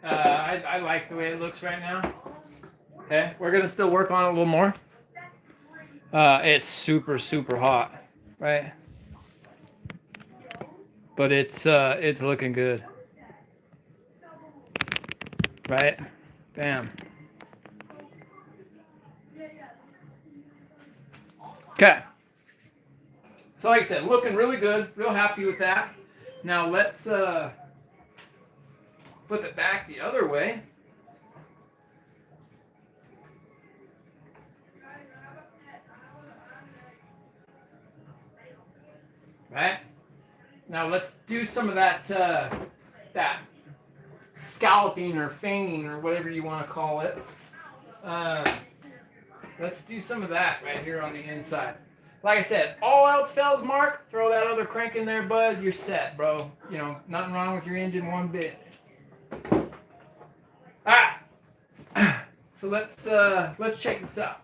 I like the way it looks right now. Okay, we're gonna still work on it a little more. It's super, super hot, right? But it's looking good, right? Bam. Okay. So like I said, looking really good. Real happy with that. Now let's flip it back the other way. Right? Now let's do some of that that scalloping or fanging or whatever you want to call it. Let's do some of that right here on the inside. Like I said, all else fails, Mark, throw that other crank in there, bud. You're set, bro. You know, nothing wrong with your engine one bit. Ah. So let's check this out.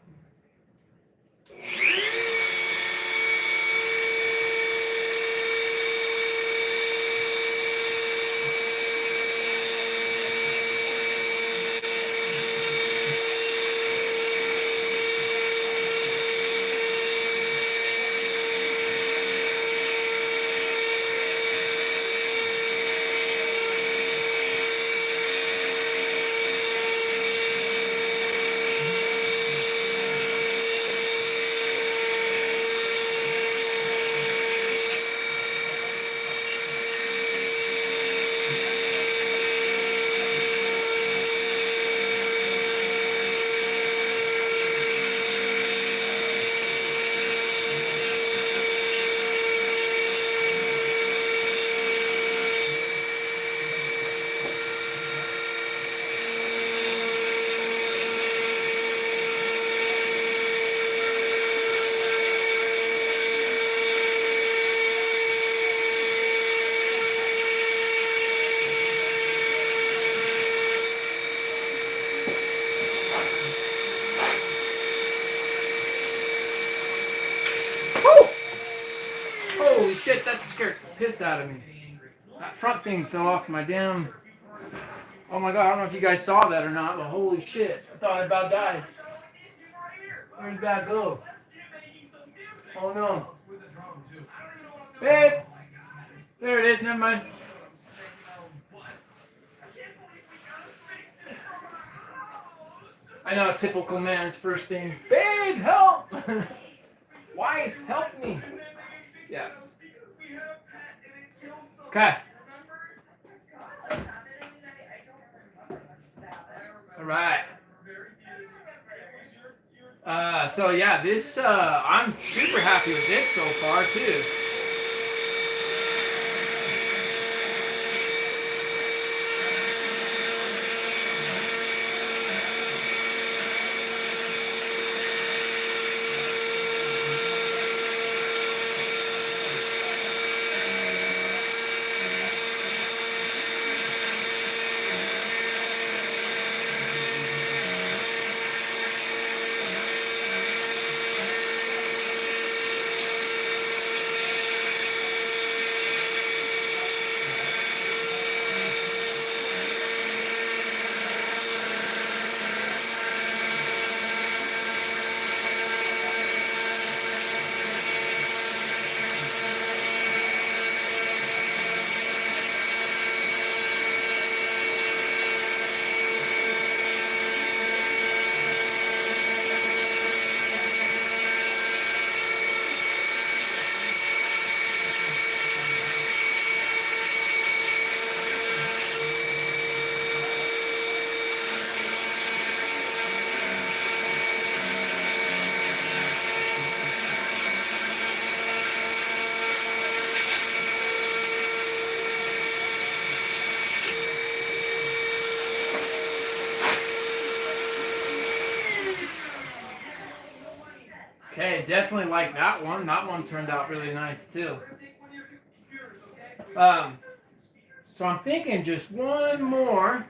Holy shit, that scared the piss out of me. That front thing fell off my damn... Oh my god, I don't know if you guys saw that or not, but holy shit. I thought I about died. Where did that go? Oh no. Babe! There it is, never mind. I know, a typical man's first thing. Babe, help! Wife, help me. Yeah. Okay. All right. So yeah, this I'm super happy with this so far too. Okay, definitely like that one. That one turned out really nice too. So I'm thinking just one more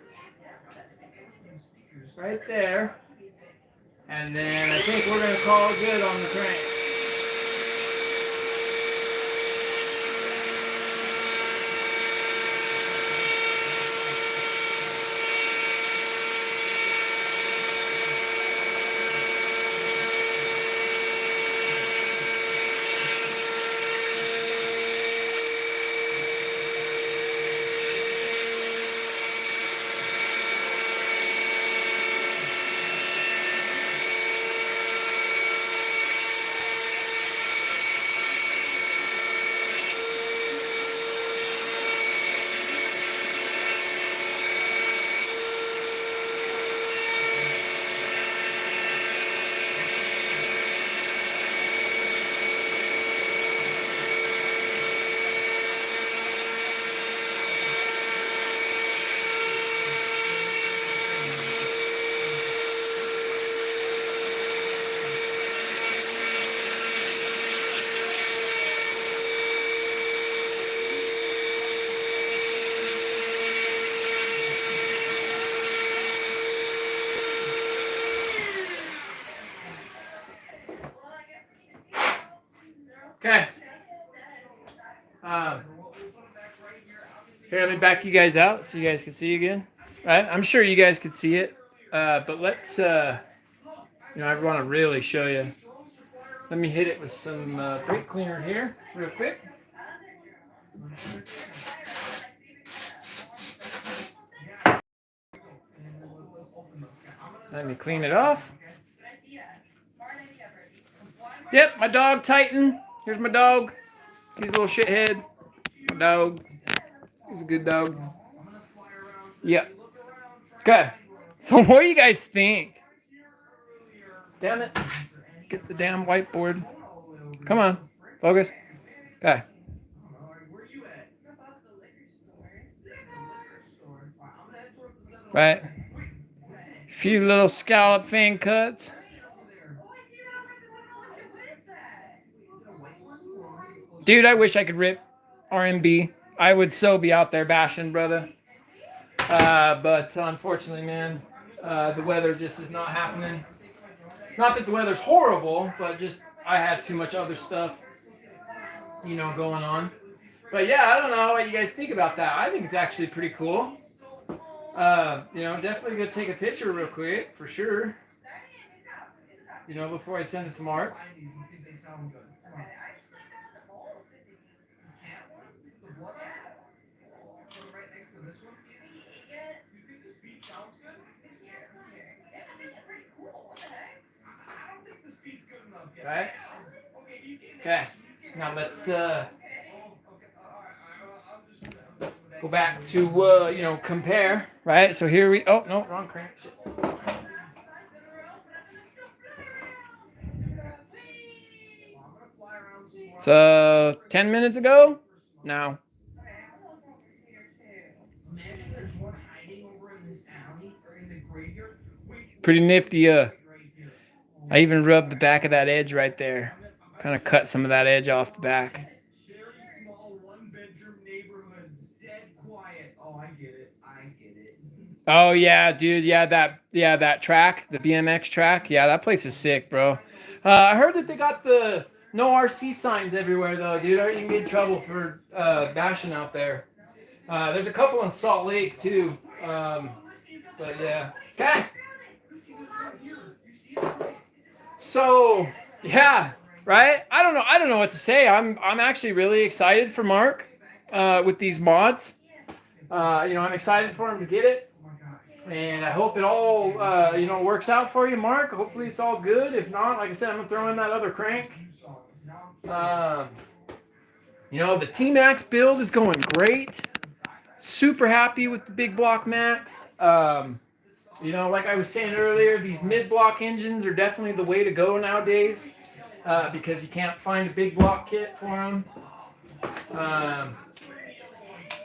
right there. And then I think we're going to call it good on the crank. back you guys out so you guys can see again. Right? I'm sure you guys could see it. But let's, I want to really show you. Let me hit it with some brake cleaner here real quick. Let me clean it off. Yep, my dog Titan. Here's my dog. He's a little shithead. My dog. He's a good dog. Yep. Okay. So what do you guys think? Damn it. Get the damn whiteboard. Come on. Focus. Okay. Right. Few little scallop fan cuts. Dude, I wish I could rip RMB. I would so be out there bashing, brother. But unfortunately, man, the weather just is not happening. Not that the weather's horrible, but just I had too much other stuff, going on. But yeah, I don't know what you guys think about that. I think it's actually pretty cool. Definitely gonna take a picture real quick for sure. Before I send it to Mark. Right? Okay. Now let's go back to compare. Right? So here we. Oh no, wrong crank. So 10 minutes ago. Now. Pretty nifty. I even rubbed the back of that edge right there. Kind of cut some of that edge off the back. Oh yeah, dude. Yeah, that track, the BMX track. Yeah, that place is sick, bro. I heard that they got the no RC signs everywhere though, dude. I heard you can get in trouble for bashing out there. There's a couple in Salt Lake too. But yeah. Okay. So yeah, right? I don't know what to say. I'm actually really excited for Mark with these mods. I'm excited for him to get it. And I hope it all works out for you, Mark. Hopefully it's all good. If not, like I said, I'm gonna throw in that other crank. The T-Max build is going great. Super happy with the big block Max. Like I was saying earlier, these mid-block engines are definitely the way to go nowadays because you can't find a big block kit for them.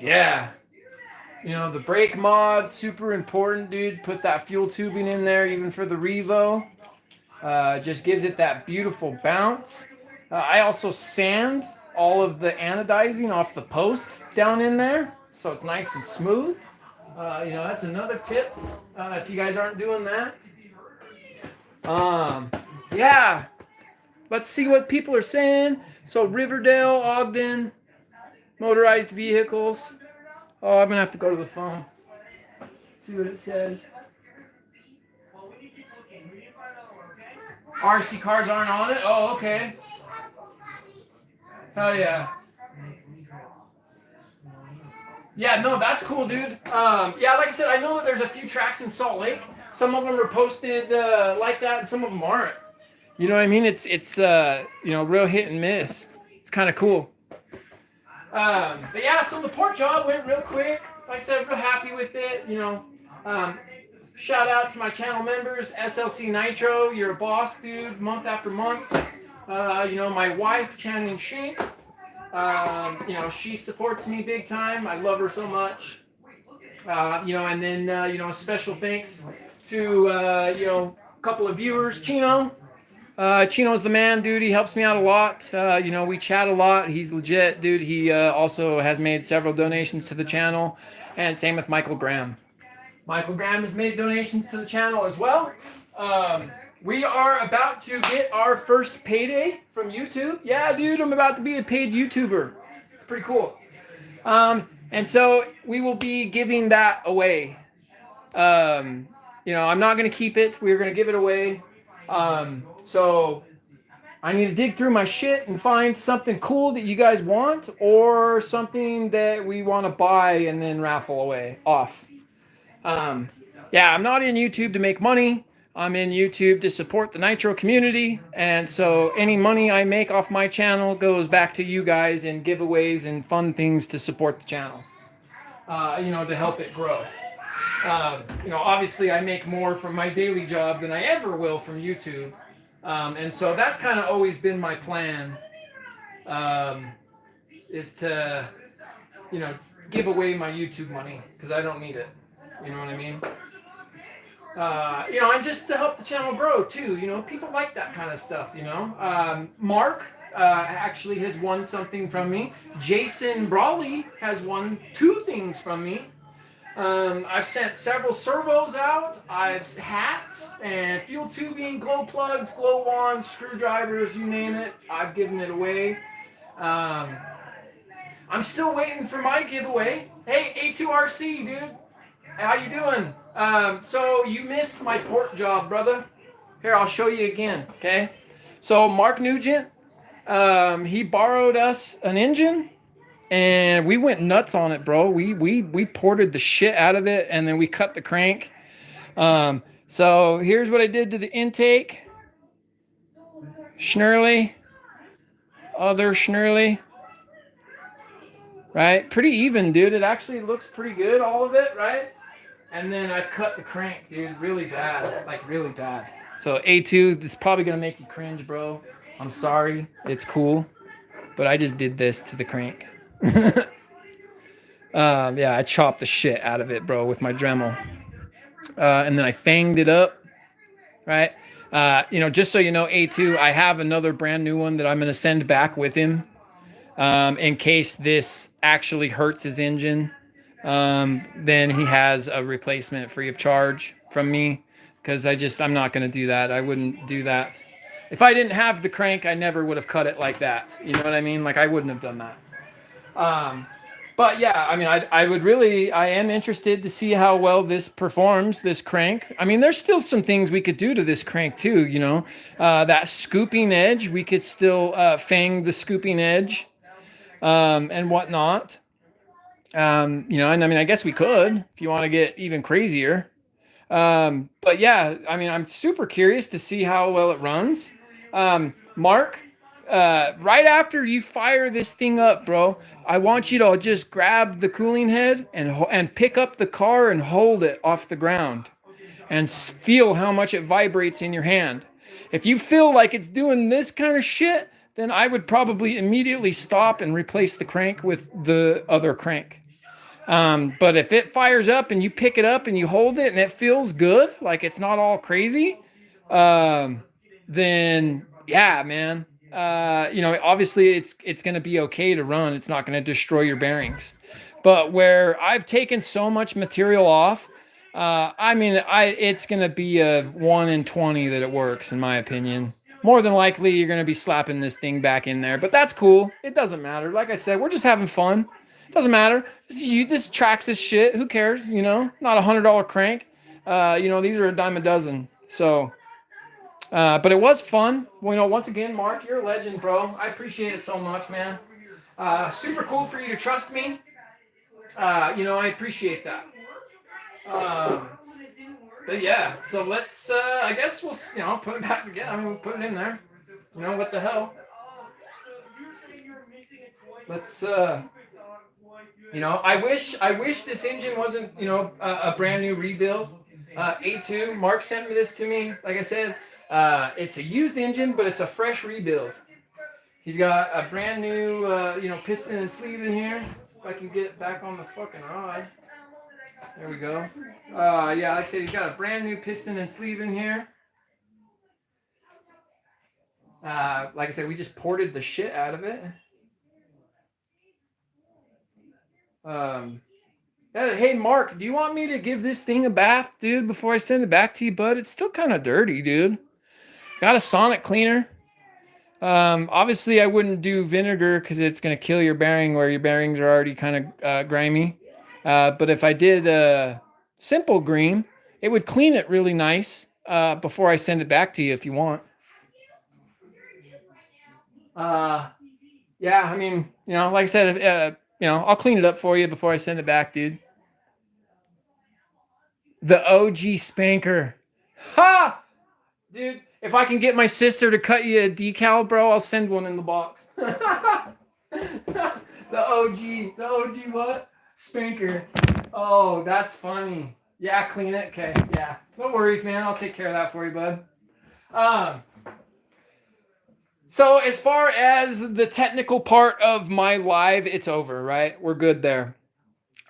Yeah. The brake mod, super important, dude. Put that fuel tubing in there even for the Revo. Just gives it that beautiful bounce. I also sand all of the anodizing off the post down in there, so it's nice and smooth. That's another tip if you guys aren't doing that. Yeah. Let's see what people are saying. So Riverdale, Ogden, motorized vehicles. Oh, I'm gonna have to go to the phone. See what it says. RC cars aren't on it? Oh, okay. Hell yeah. Yeah, no, that's cool, dude. Yeah, like I said, I know that there's a few tracks in Salt Lake. Some of them are posted like that, and some of them aren't. You know what I mean? It's real hit and miss. It's kind of cool. But yeah, so the port job went real quick. Like I said, real happy with it. Shout out to my channel members, SLC Nitro. You're a boss, dude. Month after month. My wife, Channing Shink. She supports me big time. I love her so much. And then a special thanks to a couple of viewers. Chino. Chino's the man, dude. He helps me out a lot. We chat a lot. He's legit, dude. He also has made several donations to the channel. And same with Michael Graham. Michael Graham has made donations to the channel as well. We are about to get our first payday from YouTube. Yeah, dude, I'm about to be a paid YouTuber. It's pretty cool. And And so we will be giving that away. You know, I'm not going to keep it. We're going to give it away. So I need to dig through my shit and find something cool that you guys want, or something that we want to buy and then raffle away off. Yeah, I'm not in YouTube to make money. I'm in YouTube to support the Nitro community. And so any money I make off my channel goes back to you guys in giveaways and fun things to support the channel, you know, to help it grow. You know, obviously I make more from my daily job than I ever will from YouTube. And so that's kind of always been my plan, is to, you know, give away my YouTube money because I don't need it. You know what I mean? You know, and just to help the channel grow too. You know, people like that kind of stuff, you know. Mark actually has won something from me. Jason Brawley has won 2 things from me. I've sent several servos out. I've hats and fuel tubing, glow plugs, glow wands, screwdrivers, you name it. I've given it away. I'm still waiting for my giveaway. Hey, A2RC, dude. How you doing? So you missed my port job, brother. Here, I'll show you again, okay? So Mark Nugent, he borrowed us an engine. And we went nuts on it, bro. We ported the shit out of it, and then we cut the crank. So here's what I did to the intake. Schnurly. Other schnurly. Right? Pretty even, dude. It actually looks pretty good, all of it, right? And then I cut the crank, dude. Really bad. Like, really bad. So A2, this is probably going to make you cringe, bro. I'm sorry. It's cool. But I just did this to the crank. Yeah, I chopped the shit out of it, bro, with my Dremel. And then I fanged it up, right? You know, just so you know, A2, I have another brand new one that I'm going to send back with him, in case this actually hurts his engine. Then he has a replacement free of charge from me, because I'm not going to do that. I wouldn't do that. If I didn't have the crank, I never would have cut it like that. You know what I mean? Like, I wouldn't have done that. But yeah, I mean, I am interested to see how well this performs, this crank. I mean, there's still some things we could do to this crank too, you know. That scooping edge, we could still fang the scooping edge, and whatnot. You know, and I mean, I guess we could, if you want to get even crazier. But yeah, I mean, I'm super curious to see how well it runs. Mark, right after you fire this thing up, bro, I want you to just grab the cooling head and pick up the car and hold it off the ground and feel how much it vibrates in your hand. If you feel like it's doing this kind of shit, then I would probably immediately stop and replace the crank with the other crank. But if it fires up and you pick it up and you hold it and it feels good, like it's not all crazy, then yeah, man. You know, obviously it's going to be okay to run. It's not going to destroy your bearings. But where I've taken so much material off, I mean, it's going to be a 1 in 20 that it works, in my opinion. More than likely, you're going to be slapping this thing back in there. But that's cool. It doesn't matter. Like I said, we're just having fun. It doesn't matter. This traxxas shit. Who cares? You know, not $100 crank. You know, these are a dime a dozen. So... but it was fun. Well, you know, once again, Mark, you're a legend, bro. I appreciate it so much, man. Super cool for you to trust me. You know, I appreciate that. But yeah, so let's, I guess we'll, you know, put it back together. I mean, we'll put it in there. You know, what the hell? Let's, you know, I wish this engine wasn't, you know, a brand new rebuild. A2, Mark sent me this to me, like I said. It's a used engine, but it's a fresh rebuild. He's got a brand new, you know, piston and sleeve in here. If I can get it back on the fucking rod. There we go. Yeah, like I said, he's got a brand new piston and sleeve in here. Like I said, we just ported the shit out of it. Hey, Mark, do you want me to give this thing a bath, dude, before I send it back to you, bud? It's still kind of dirty, dude. Got a sonic cleaner. Obviously, I wouldn't do vinegar because it's going to kill your bearing where your bearings are already kind of grimy. But if I did simple green, it would clean it really nice before I send it back to you if you want. Yeah, I mean, like I said, I'll clean it up for you before I send it back, dude. The OG spanker. Ha! Dude, if I can get my sister to cut you a decal, bro, I'll send one in the box. The OG what? Spanker. Oh, that's funny. Yeah, clean it. Okay, yeah. No worries, man. I'll take care of that for you, bud. So as far as the technical part of my live, it's over, right? We're good there.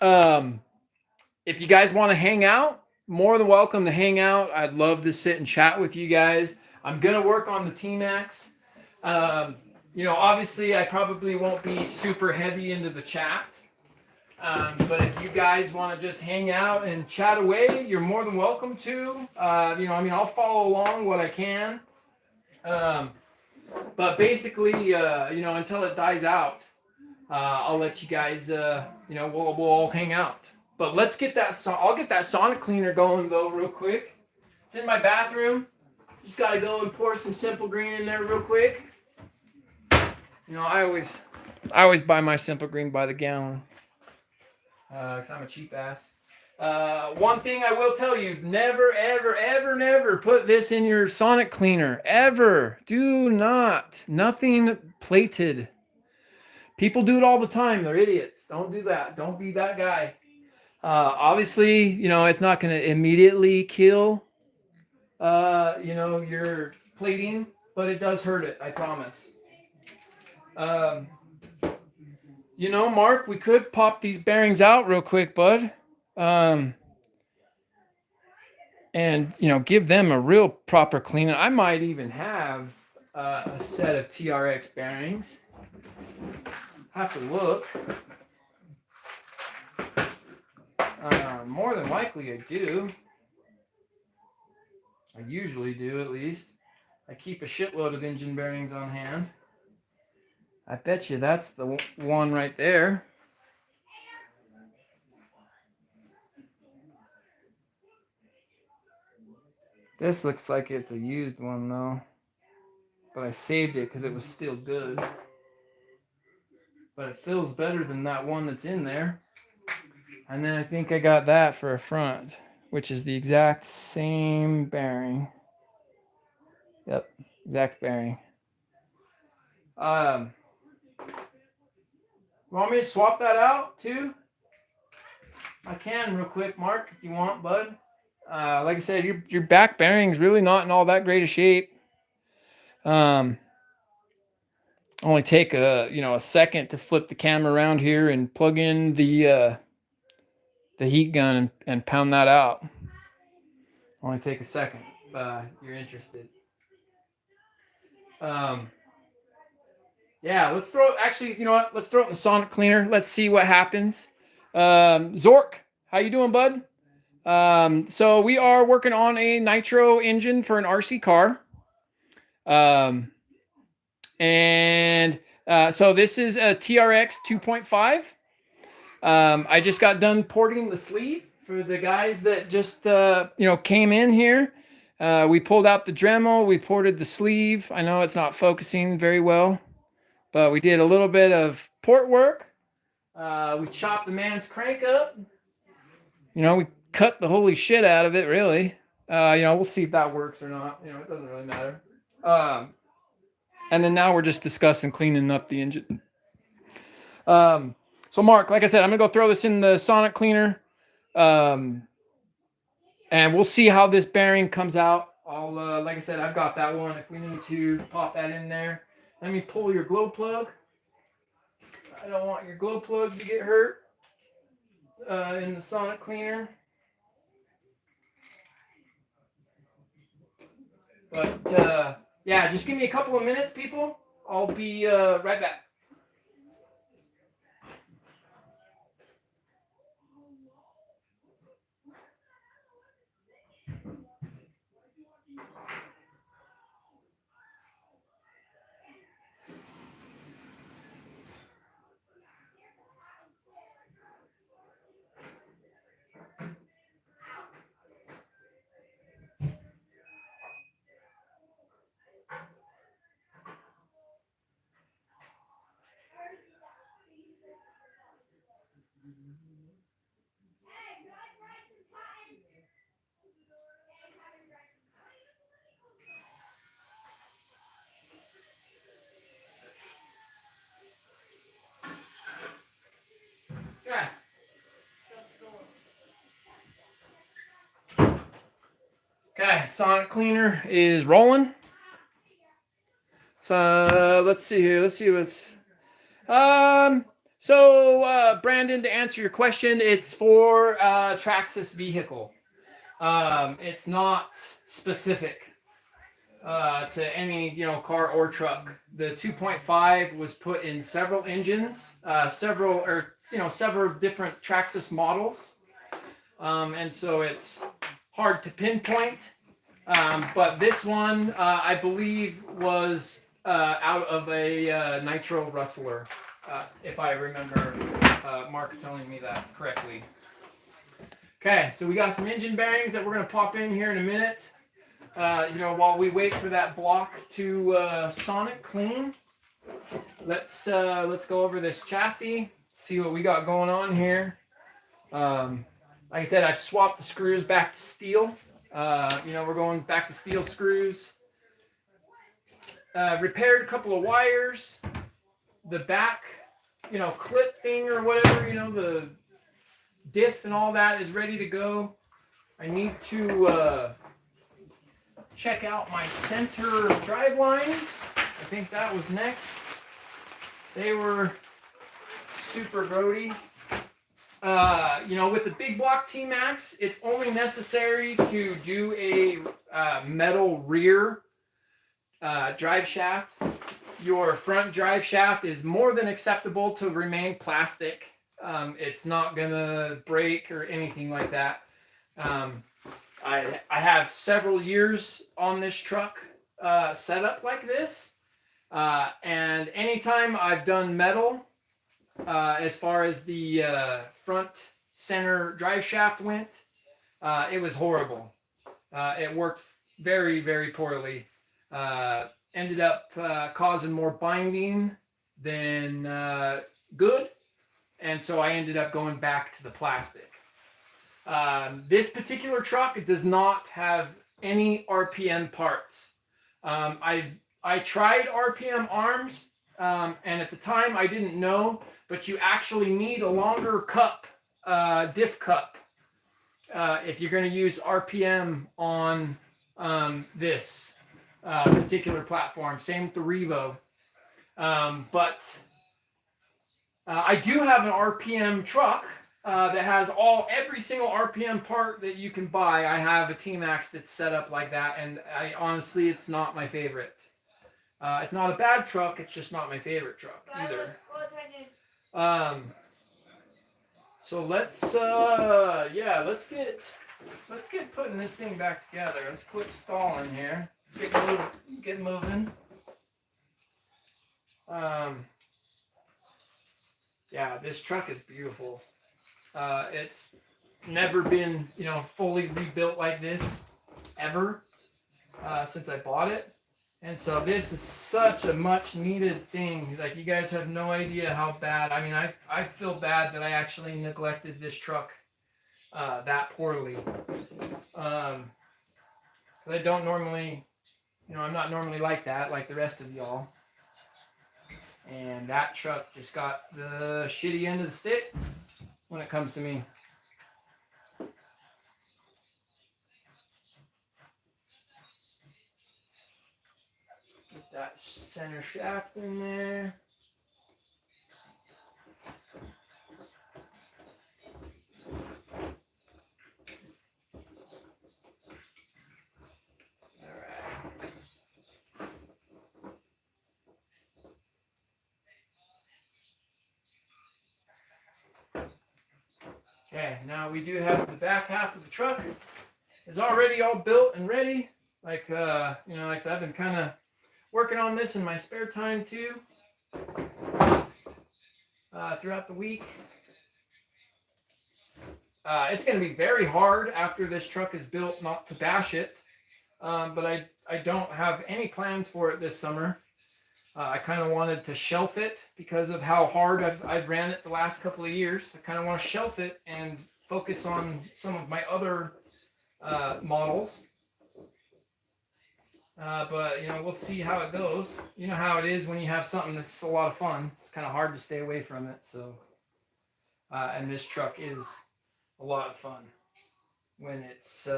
If you guys want to hang out, more than welcome to hang out. I'd love to sit and chat with you guys. I'm gonna work on the T-Max. Obviously I probably won't be super heavy into the chat. But if you guys want to just hang out and chat away, you're more than welcome to. I'll follow along what I can. But basically, until it dies out, I'll let you guys, we'll all hang out. But let's get that. I'll get that sonic cleaner going though, real quick. It's in my bathroom. Just gotta go and pour some simple green in there real quick. I always buy my simple green by the gallon. Because I'm a cheap ass. One thing I will tell you, never, ever, ever, never put this in your sonic cleaner. Ever. Do not. Nothing plated. People do it all the time. They're idiots. Don't do that. Don't be that guy. Obviously, it's not going to immediately kill, your plating, but it does hurt it. I promise. Mark, we could pop these bearings out real quick, bud. And give them a real proper cleaning. I might even have a set of TRX bearings. Have to look. More than likely I do. I usually do, at least. I keep a shitload of engine bearings on hand. I bet you that's the one right there. This looks like it's a used one, though. But I saved it because it was still good. But it feels better than that one that's in there. And then I think I got that for a front, which is the exact same bearing. Yep, exact bearing. Want me to swap that out too? I can real quick, Mark, if you want, bud. Like I said, your back bearing's really not in all that great a shape. Only take a second to flip the camera around here and plug in the heat gun and pound that out. Only take a second if you're interested. Yeah, let's throw. Actually, you know what? Let's throw it in the sonic cleaner. Let's see what happens. Zork, how you doing, bud? So we are working on a nitro engine for an RC car. So this is a TRX 2.5. I just got done porting the sleeve for the guys that just came in here. We pulled out the Dremel, we ported the sleeve. I know it's not focusing very well, but we did a little bit of port work. We chopped the man's crank up. We cut the holy shit out of it, really. We'll see if that works or not. It doesn't really matter. And then now we're just discussing cleaning up the engine. So Mark, like I said, I'm gonna go throw this in the sonic cleaner, and we'll see how this bearing comes out. Like I said, I've got that one. If we need to pop that in there, let me pull your glow plug. I don't want your glow plug to get hurt in the sonic cleaner. But yeah, just give me a couple of minutes, people. I'll be right back. Okay, sonic cleaner is rolling. So let's see here. Let's see what's. Brandon, to answer your question, it's for Traxxas vehicle. It's not specific to any car or truck. The 2.5 was put in several engines, several different Traxxas models, and so it's hard to pinpoint. But this one, I believe, was out of a Nitro rustler, if I remember Mark telling me that correctly. Okay, so we got some engine bearings that we're going to pop in here in a minute. While we wait for that block to sonic clean, let's go over this chassis, see what we got going on here. Like I said, I've swapped the screws back to steel. We're going back to steel screws. Repaired a couple of wires. The back, clip thing or whatever, the diff and all that is ready to go. I need to check out my center drive lines. I think that was next. They were super grody. With the big block T-Max, it's only necessary to do a metal rear drive shaft. Your front drive shaft is more than acceptable to remain plastic. It's not gonna break or anything like that. I have several years on this truck set up like this, and anytime I've done metal, as far as the front center drive shaft went, it was horrible. It worked very, very poorly. Ended up causing more binding than good, and so I ended up going back to the plastic. This particular truck, it does not have any RPM parts. I tried RPM arms, and at the time I didn't know, but you actually need a longer cup, diff cup, if you're going to use RPM on this particular platform. Same with the Revo. But I do have an RPM truck that has every single RPM part that you can buy. I have a T-Max that's set up like that, and honestly, it's not my favorite. It's not a bad truck, it's just not my favorite truck either. So let's get putting this thing back together. Let's quit stalling here. Let's get moving. Yeah, this truck is beautiful. It's never been, fully rebuilt like this ever since I bought it. And so this is such a much needed thing. Like, you guys have no idea how bad. I mean, I feel bad that I actually neglected this truck that poorly. I don't normally, I'm not normally like that, like the rest of y'all. And that truck just got the shitty end of the stick when it comes to me. Get that center shaft in there. Okay, now we do have the back half of the truck is already all built and ready. Like, like I've been kind of working on this in my spare time too, throughout the week. It's going to be very hard after this truck is built not to bash it, but I don't have any plans for it this summer. I kind of wanted to shelf it because of how hard I've ran it the last couple of years. I kind of want to shelf it and focus on some of my other models. But, we'll see how it goes. You know how it is when you have something that's a lot of fun. It's kind of hard to stay away from it. So, and this truck is a lot of fun when it's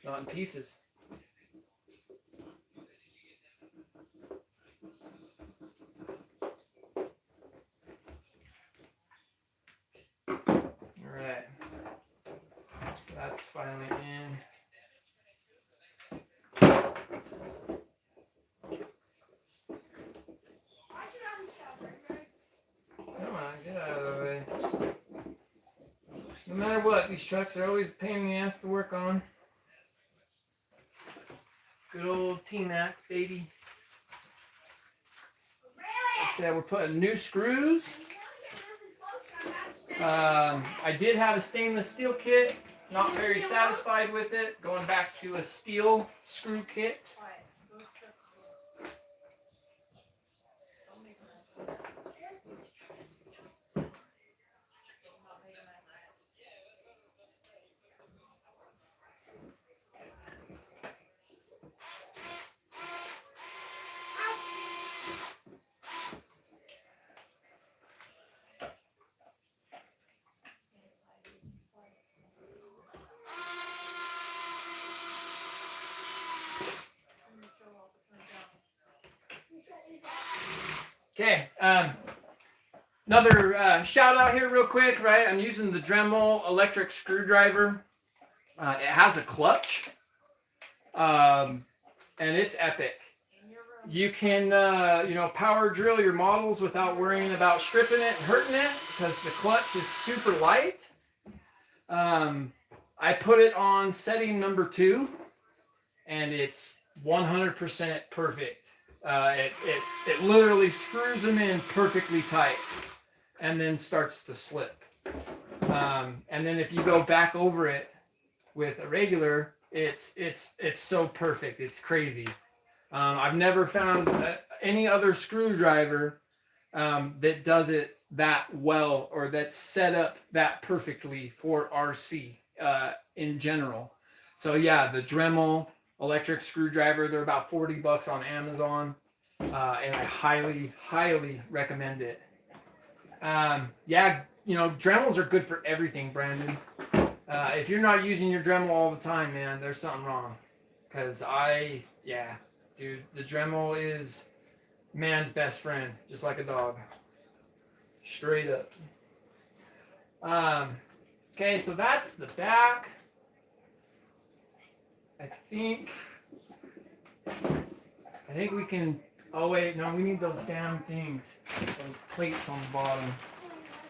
Not in pieces. Alright. So that's finally in. Come on, get out of the way. No matter what, these trucks are always a pain in the ass to work on. Good old T-Max, baby. Like I said, we're putting new screws. I did have a stainless steel kit. Not very satisfied with it. Going back to a steel screw kit. Okay, another shout out here real quick, right? I'm using the Dremel electric screwdriver. It has a clutch, and it's epic. You can, power drill your models without worrying about stripping it and hurting it because the clutch is super light. I put it on setting number 2, and it's 100% perfect. It literally screws them in perfectly tight and then starts to slip. And then if you go back over it with a regular, it's so perfect. It's crazy. I've never found any other screwdriver that does it that well or that's set up that perfectly for RC in general. So yeah, the Dremel electric screwdriver, they're about $40 on Amazon, and I highly recommend it. Dremels are good for everything, Brandon. If you're not using your Dremel all the time, man, there's something wrong. Because dude, the Dremel is man's best friend, just like a dog. Straight up. Okay, so that's the back. I think we can, oh wait, no, we need those damn things. Those plates on the bottom.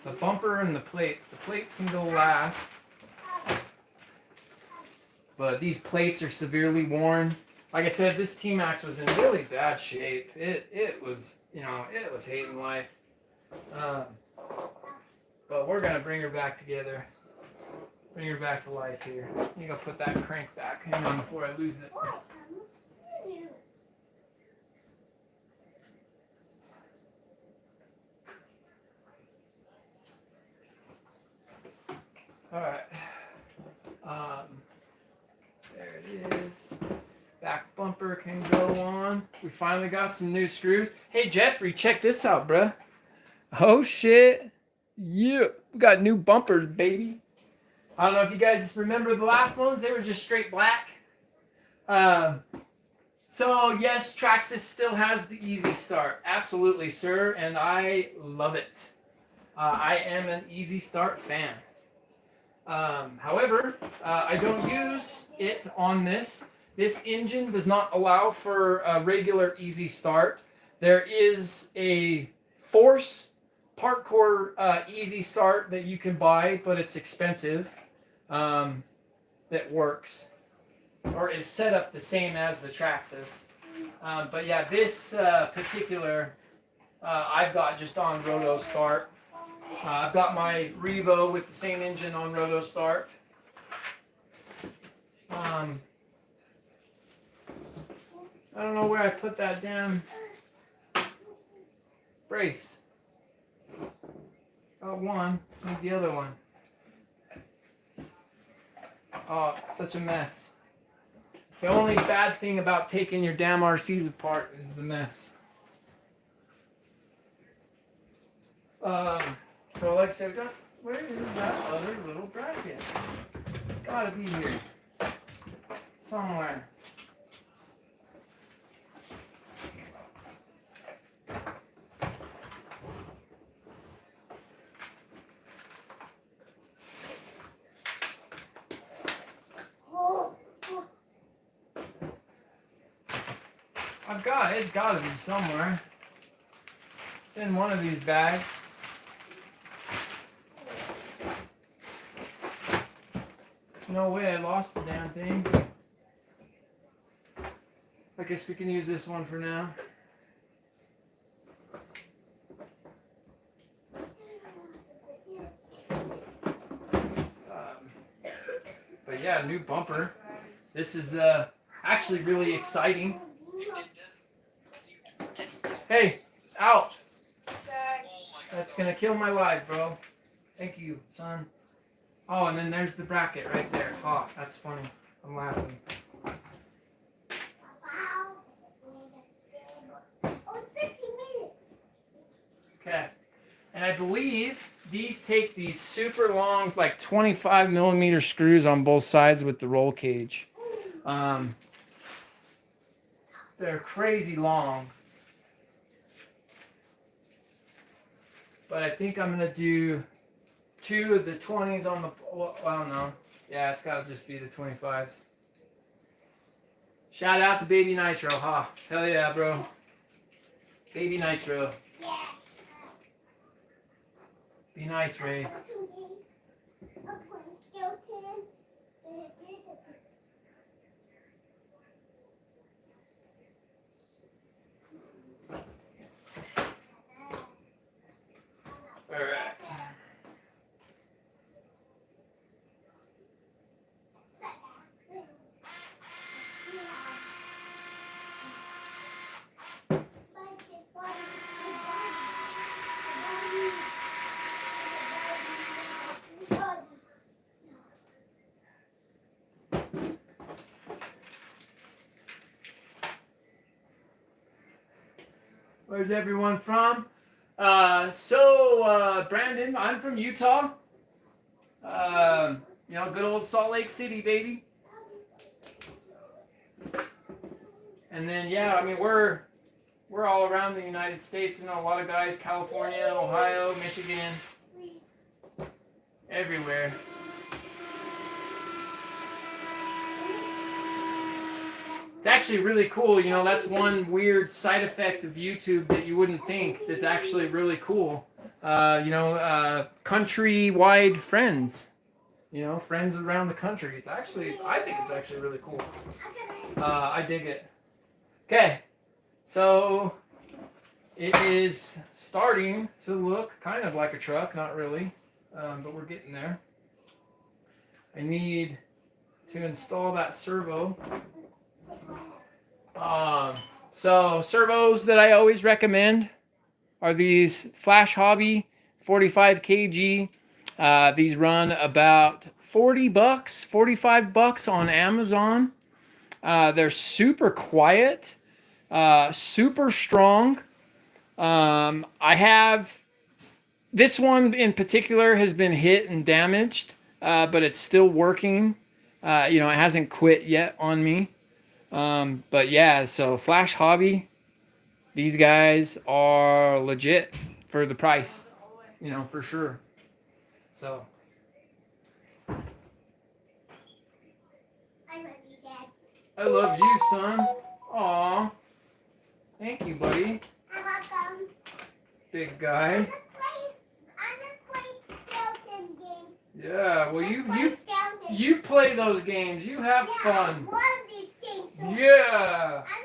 The bumper and the plates. The plates can go last. But these plates are severely worn. Like I said, this T-Max was in really bad shape. It was hating life. But we're gonna bring her back together. Bring her back to life here. You go put that crank back. Hang on before I lose it. Alright. There it is. Back bumper can go on. We finally got some new screws. Hey Jeffrey, check this out, bruh. Oh shit. Yeah. We got new bumpers, baby. I don't know if you guys remember the last ones. They were just straight black. So yes, Traxxas still has the easy start. Absolutely, sir. And I love it. I am an easy start fan. However, I don't use it on this. This engine does not allow for a regular easy start. There is a Force Parkour easy start that you can buy, but it's expensive. That works or is set up the same as the Traxxas. But yeah, this particular I've got just on Roto Start. I've got my Revo with the same engine on Roto Start. I don't know where I put that damn brace. Got one. Where's the other one? Oh, it's such a mess. The only bad thing about taking your damn RCs apart is the mess. So like I said, where is that other little bracket? It's gotta be here. somewhere. It's got to be somewhere. It's in one of these bags. No way I lost the damn thing. I guess we can use this one for now. But yeah, new bumper. This is actually really exciting. Hey, out. That's gonna kill my life, bro. Thank you, son. Oh, and then there's the bracket right there. Oh, that's funny. I'm laughing. Okay. And I believe these take these super long, like 25 millimeter screws on both sides with the roll cage. They're crazy long. But I think I'm going to do 2 of the 20s on the... Well, no. Yeah, it's got to just be the 25s. Shout out to Baby Nitro, huh? Hell yeah, bro. Baby Nitro. Yeah. Be nice, Ray. Where's everyone from? Brandon, I'm from Utah. Good old Salt Lake City, baby. And then, yeah, I mean, we're all around the United States. You know, a lot of guys, California, Ohio, Michigan, everywhere. It's actually really cool. You know, that's one weird side effect of YouTube that you wouldn't think that's actually really cool. Country-wide friends. You know, friends around the country. I think it's actually really cool. I dig it. Okay, so it is starting to look kind of like a truck. Not really, but we're getting there. I need to install that servo. So servos that I always recommend are these Flash Hobby 45 kg. These run about $40, $45 on Amazon. They're super quiet, super strong. I have this one in particular has been hit and damaged, but it's still working. It hasn't quit yet on me. But yeah, so Flash Hobby, these guys are legit for the price, for sure. So. I love you, son. Aw. Thank you, buddy. You're welcome. Big guy. I'm just playing skeleton games. Yeah, well, you play those games. You have fun. One of these games. Yeah. I'm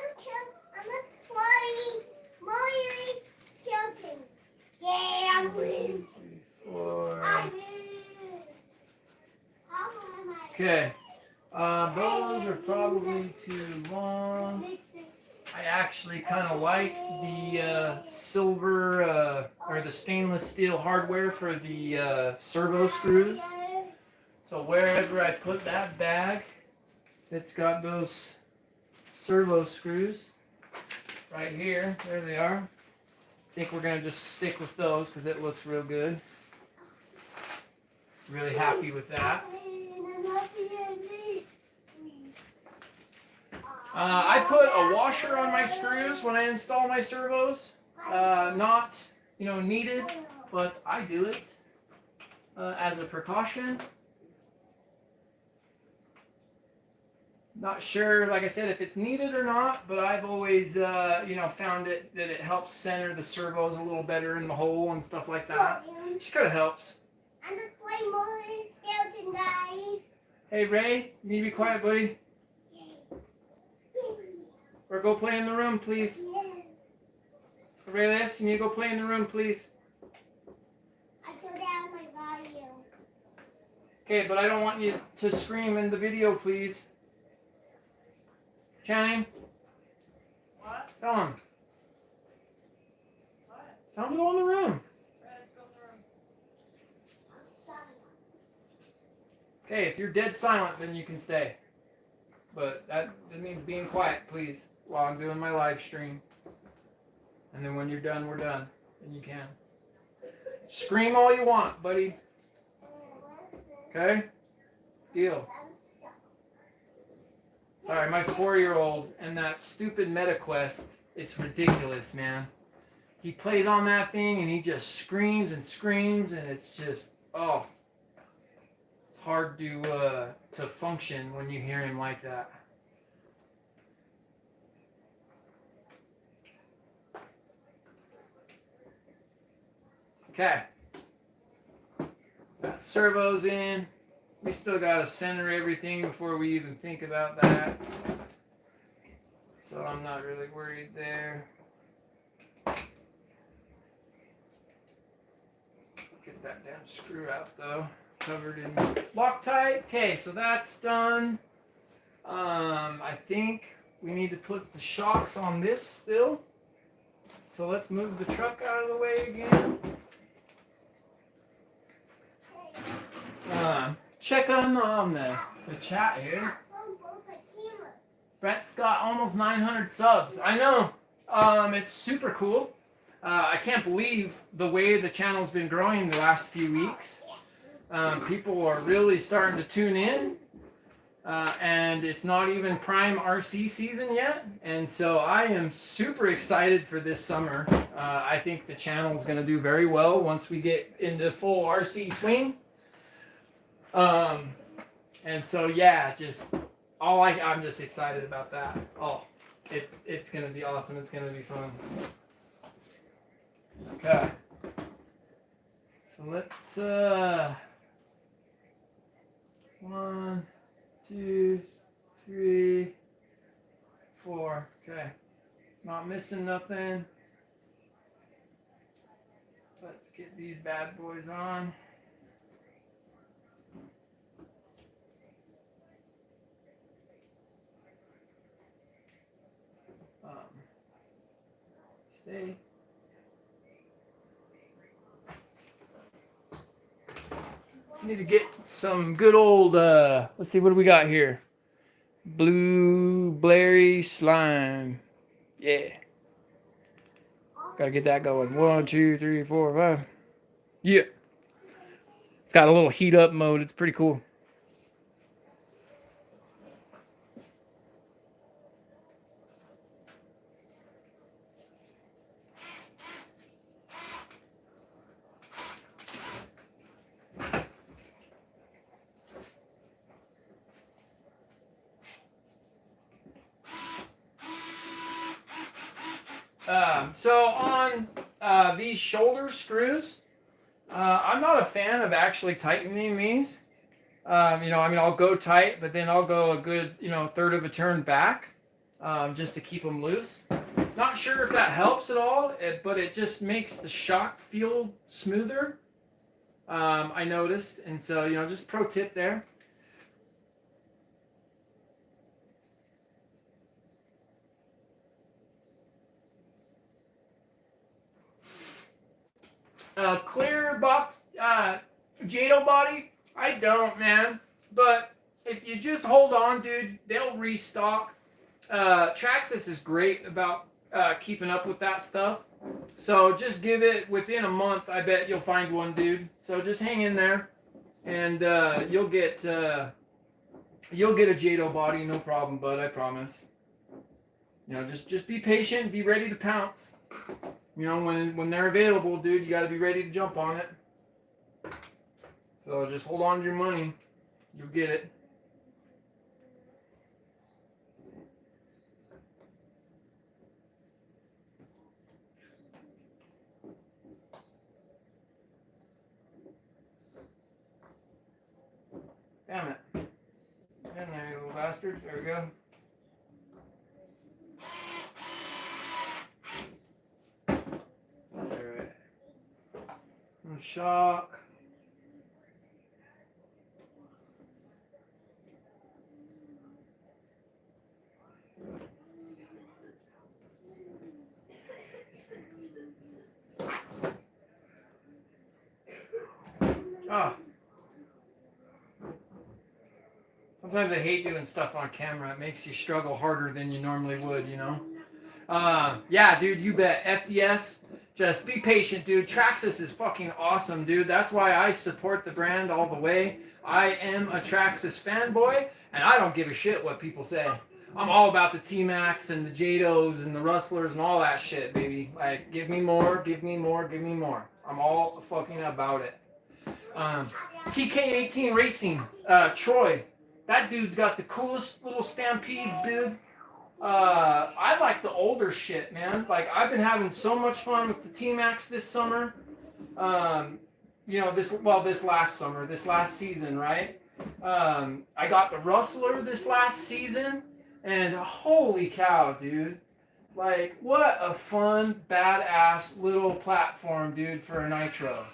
just playing Mario skeleton. Yeah, I'm winning. I win. Okay. Those are probably too long. I actually kind of like the silver or the stainless steel hardware for the servo screws. So wherever I put that bag, it's got those servo screws right here. There they are. I think we're going to just stick with those because it looks real good. Really happy with that. I put a washer on my screws when I install my servos. Not, needed, but I do it as a precaution. Not sure, like I said, if it's needed or not, but I've always, found it that it helps center the servos a little better in the hole and stuff like that. Just kind of helps. I'm just playing more skeleton, guys. Hey, Ray, you need to be quiet, buddy. Or go play in the room, please. Raylis, you need to go play in the room, please. I turned down my volume. Okay, but I don't want you to scream in the video, please. Channing? What? Tell him. What? Tell him to go in the room. Okay, if you're dead silent, then you can stay. But that means being quiet, please, while I'm doing my live stream. And then when you're done, we're done. Then you can. Scream all you want, buddy. Okay? Deal. Sorry, my 4-year-old and that stupid MetaQuest, it's ridiculous, man. He plays on that thing and he just screams and screams, and it's just, oh. It's hard to function when you hear him like that. Okay. Got servos in. We still got to center everything before we even think about that. So I'm not really worried there. Get that damn screw out though. Covered in Loctite. Okay, so that's done. I think we need to put the shocks on this still. So let's move the truck out of the way again. Check on the chat here. Brett's got almost 900 subs. I know. It's super cool. I can't believe the way the channel's been growing the last few weeks. People are really starting to tune in. And it's not even prime RC season yet. And so I am super excited for this summer. I think the channel's going to do very well once we get into full RC swing. And so yeah, I'm just excited about that. Oh, it's gonna be awesome. It's gonna be fun. Okay. So let's 1, 2, 3, 4. Okay. Not missing nothing. Let's get these bad boys on. Stay. Need to get some good old, let's see, what do we got here? Blue Blairy slime. Yeah. Gotta get that going. 1, 2, 3, 4, 5. Yeah. It's got a little heat up mode. It's pretty cool. So on these shoulder screws, I'm not a fan of actually tightening these. I'll go tight, but then I'll go a good, third of a turn back, just to keep them loose. Not sure if that helps at all, but it just makes the shock feel smoother. I noticed, and so, just pro tip there. Clear box Jado body, I don't, man. But if you just hold on, dude, they'll restock. Traxxas is great about keeping up with that stuff. So just give it within a month. I bet you'll find one, dude. So just hang in there, and you'll get a Jado body, no problem, bud. I promise. You know, just be patient, be ready to pounce. You know, when they're available, dude, you got to be ready to jump on it. So just hold on to your money. You'll get it. Damn it. In there, you little bastard. There we go. Alright. No shock. Ah. Sometimes I hate doing stuff on camera. It makes you struggle harder than you normally would, you know? Yeah, dude, you bet. FDS, just be patient, dude. Traxxas is fucking awesome, dude. That's why I support the brand all the way. I am a Traxxas fanboy, and I don't give a shit what people say. I'm all about the T-Max and the Jados and the Rustlers and all that shit, baby. Like, give me more, give me more, give me more. I'm all fucking about it. TK18 Racing, Troy. That dude's got the coolest little stampedes, dude. I like the older shit, man. Like, I've been having so much fun with the T-Max this summer. You know, this last summer, this last season, right? I got the Rustler this last season, and holy cow, dude. Like, what a fun, badass little platform, dude, for a Nitro.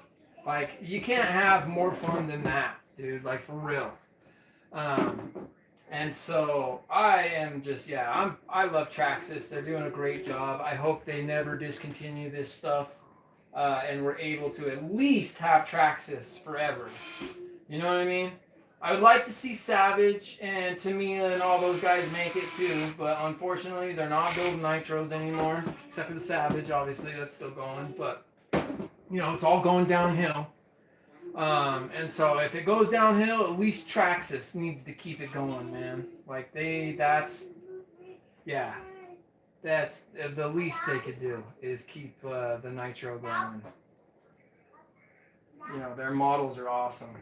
Like, you can't have more fun than that, dude. Like, for real. And so I am just, yeah, I love Traxxas. They're doing a great job. I hope they never discontinue this stuff, and we're able to at least have Traxxas forever. You know what I mean? I would like to see Savage and Tamiya and all those guys make it too, but unfortunately they're not building Nitros anymore, except for the Savage, obviously, that's still going, but, you know, it's all going downhill. And so if it goes downhill, at least Traxxas needs to keep it going, man. Like, that's the least they could do is keep the Nitro going. You know, their models are awesome.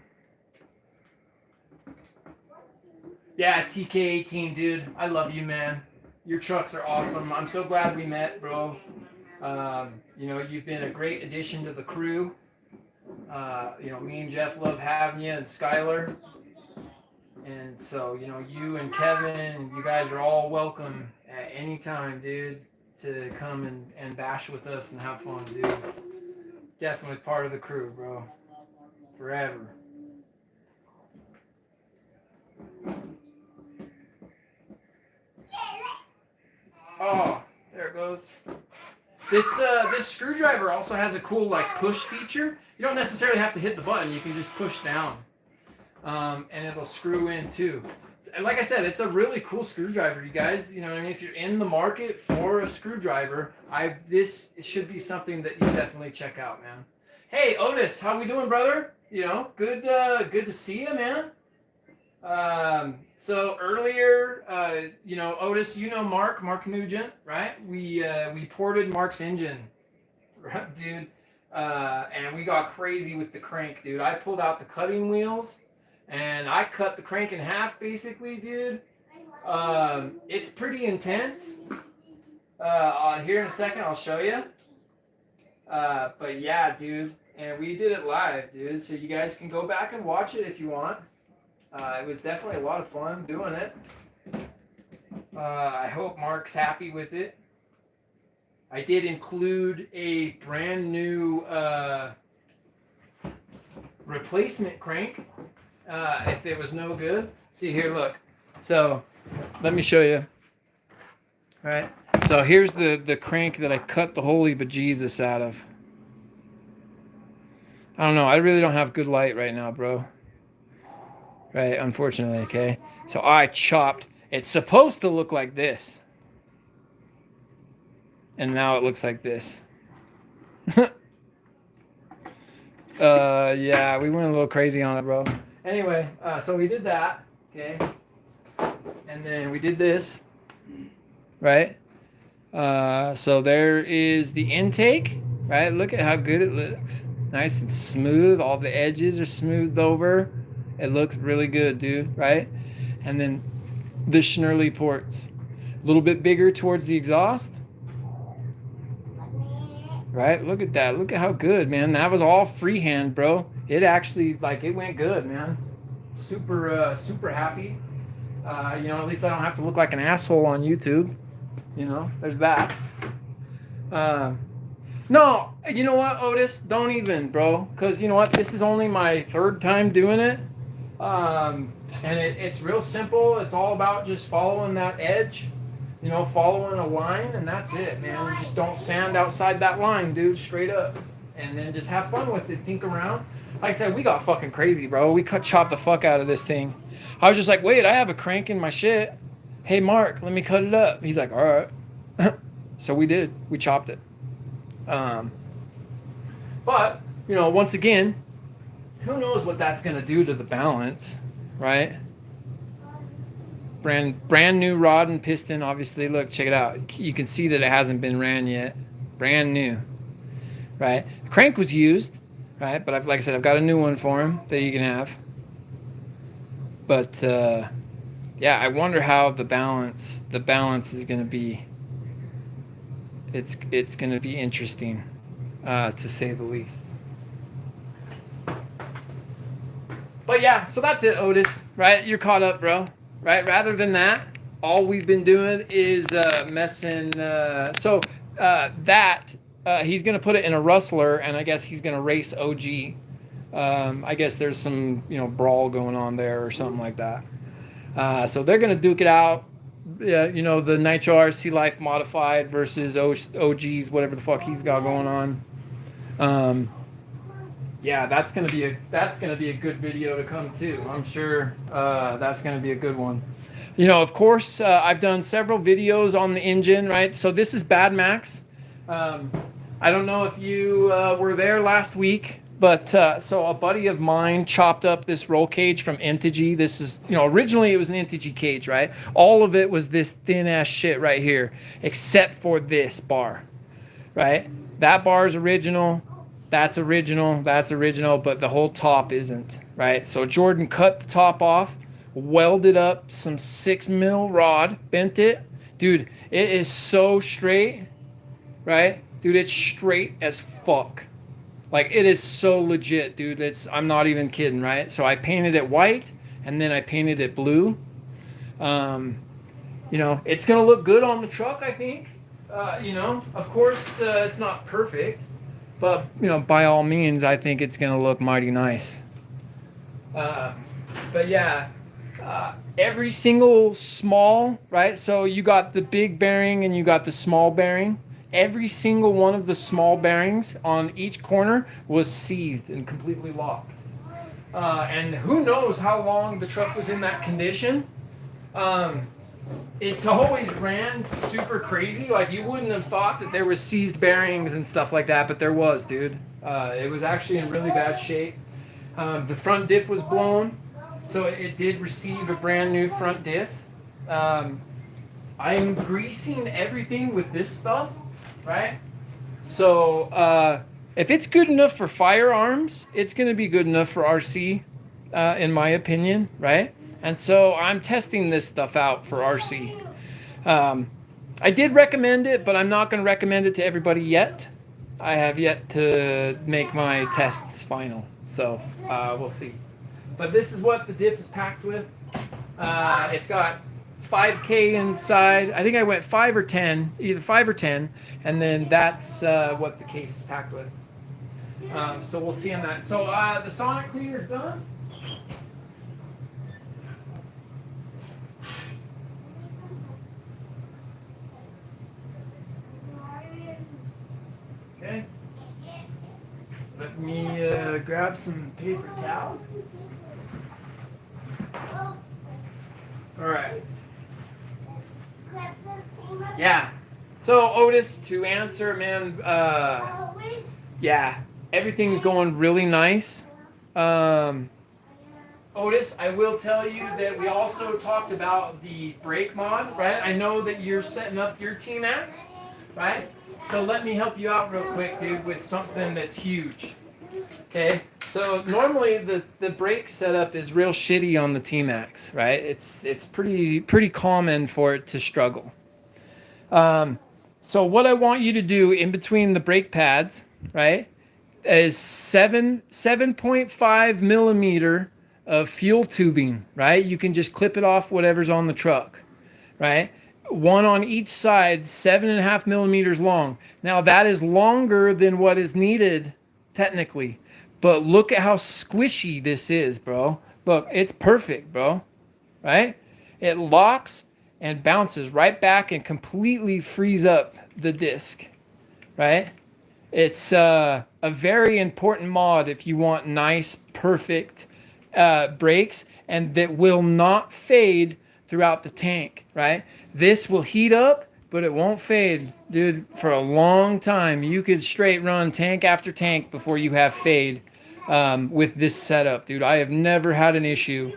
Yeah, TK18, dude. I love you, man. Your trucks are awesome. I'm so glad we met, bro. You know, you've been a great addition to the crew. You know, me and Jeff love having you, and Skylar. And so, you know, you and Kevin, you guys are all welcome at any time, dude, to come and bash with us and have fun, dude. Definitely part of the crew, bro. Forever. Oh, there it goes. This screwdriver also has a cool, like, push feature. You don't necessarily have to hit the button. You can just push down, and it'll screw in too. Like I said, it's a really cool screwdriver, you guys. You know what I mean? If you're in the market for a screwdriver, this should be something that you definitely check out, man. Hey, Otis, how we doing, brother? You know, good to see you, man. So earlier, you know, Otis, you know Mark Nugent, right? We ported Mark's engine, right, dude. And we got crazy with the crank, dude. I pulled out the cutting wheels and I cut the crank in half, basically, dude. It's pretty intense. Here in a second, I'll show you. But yeah, dude. And we did it live, dude. So you guys can go back and watch it if you want. It was definitely a lot of fun doing it. I hope Mark's happy with it. I did include a brand new replacement crank if it was no good. See here, look. So let me show you. All right. So here's the crank that I cut the holy bejesus out of. I don't know. I really don't have good light right now, bro. Right, unfortunately, okay? So I chopped. It's supposed to look like this. And now it looks like this. Yeah, we went a little crazy on it, bro. Anyway, so we did that, okay? And then we did this, right? So there is the intake, right? Look at how good it looks. Nice and smooth. All the edges are smoothed over. It looks really good, dude, right? And then the Schnurly ports. A little bit bigger towards the exhaust. Right? Look at that. Look at how good, man. That was all freehand, bro. It actually, like, it went good, man. Super happy. At least I don't have to look like an asshole on YouTube. There's that. No, you know what, Otis? Don't even, bro. Because you know what? This is only my third time doing it. And it's real simple. It's all about just following that edge. Following a line, and that's it, man. You just don't sand outside that line, dude, straight up. And then just have fun with it, think around. Like I said, we got fucking crazy, bro. We chopped the fuck out of this thing. I was just like, wait, I have a crank in my shit. Hey, Mark, let me cut it up. He's like, all right. So we did. We chopped it. But, once again, who knows what that's going to do to the balance, right? Brand new rod and piston, obviously. Look, check it out. You can see that it hasn't been ran yet. Brand new, right? The crank was used, right? But like I said, I've got a new one for him that you can have. But yeah, I wonder how the balance is going to be. It's going to be interesting, to say the least. But yeah, so that's it, Otis. Right? You're caught up, bro. Right. Rather than that, all we've been doing is messing. He's going to put it in a rustler, and I guess he's going to race OG. I guess there's some brawl going on there or something like that. So they're going to duke it out. The Nitro RC Life modified versus OG's whatever the fuck he's got going on. Yeah, that's gonna be a good video to come too. I'm sure that's gonna be a good one. Of course, I've done several videos on the engine, right? So this is Bad Max. I don't know if you were there last week, but so a buddy of mine chopped up this roll cage from Integy. This is, originally it was an Integy cage, right? All of it was this thin ass shit right here, except for this bar, right? That bar is original. That's original, but the whole top isn't, right? So Jordan cut the top off, welded up some 6mm rod, bent it. Dude, it is so straight, right? Dude, it's straight as fuck. Like, it is so legit, dude. I'm not even kidding, right? So I painted it white, and then I painted it blue. It's going to look good on the truck, I think. Of course, it's not perfect. But, by all means, I think it's going to look mighty nice. But yeah, every single small, right? So you got the big bearing and you got the small bearing. Every single one of the small bearings on each corner was seized and completely locked. And who knows how long the truck was in that condition. It's always ran super crazy. Like, you wouldn't have thought that there was seized bearings and stuff like that, but there was, dude. It was actually in really bad shape. The front diff was blown, so it did receive a brand new front diff. I'm greasing everything with this stuff, right? So if it's good enough for firearms, it's going to be good enough for RC, in my opinion, right? And so I'm testing this stuff out for RC. I did recommend it, but I'm not going to recommend it to everybody yet. I have yet to make my tests final. So we'll see. But this is what the diff is packed with. It's got 5K inside. I think I went 5 or 10, either 5 or 10. And then that's what the case is packed with. So we'll see on that. So the sonic cleaner's done. Okay. Let me grab some paper towels. All right. Yeah. So Otis, to answer, man, yeah, everything's going really nice. Otis, I will tell you that we also talked about the brake mod, right? I know that you're setting up your T-Max. right? So let me help you out real quick, dude, with something that's huge. Okay, so normally the brake setup is real shitty on the T-Max, right? It's pretty common for it to struggle. So what I want you to do in between the brake pads, right, is 7.5 millimeter of fuel tubing, right? You can just clip it off whatever's on the truck, right? One on each side, 7.5 millimeters long. Now that is longer than what is needed technically, but look at how squishy this is, bro. Look, it's perfect, bro, right? It locks and bounces right back and completely frees up the disc, right? It's a very important mod if you want nice, perfect brakes and that will not fade throughout the tank, right? This will heat up, but it won't fade, dude, for a long time. You could straight run tank after tank before you have fade with this setup, dude. I have never had an issue.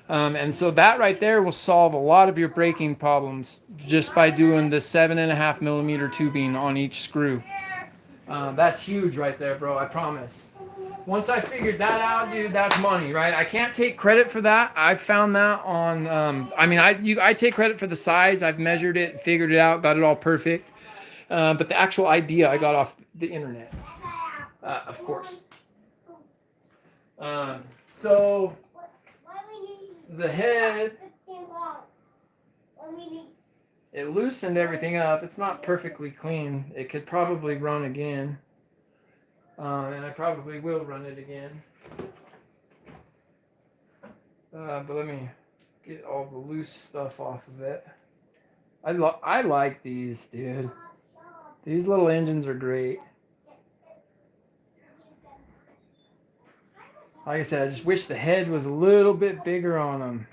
And so that right there will solve a lot of your braking problems just by doing the 7.5 millimeter tubing on each screw. That's huge right there, bro. I promise. Once I figured that out, dude, that's money, right? I can't take credit for that. I found that on. I take credit for the size. I've measured it, figured it out, got it all perfect. But the actual idea I got off the internet, of course. So the head, it loosened everything up. It's not perfectly clean. It could probably run again. And I probably will run it again. But let me get all the loose stuff off of it. I like these, dude. These little engines are great. Like I said, I just wish the head was a little bit bigger on them.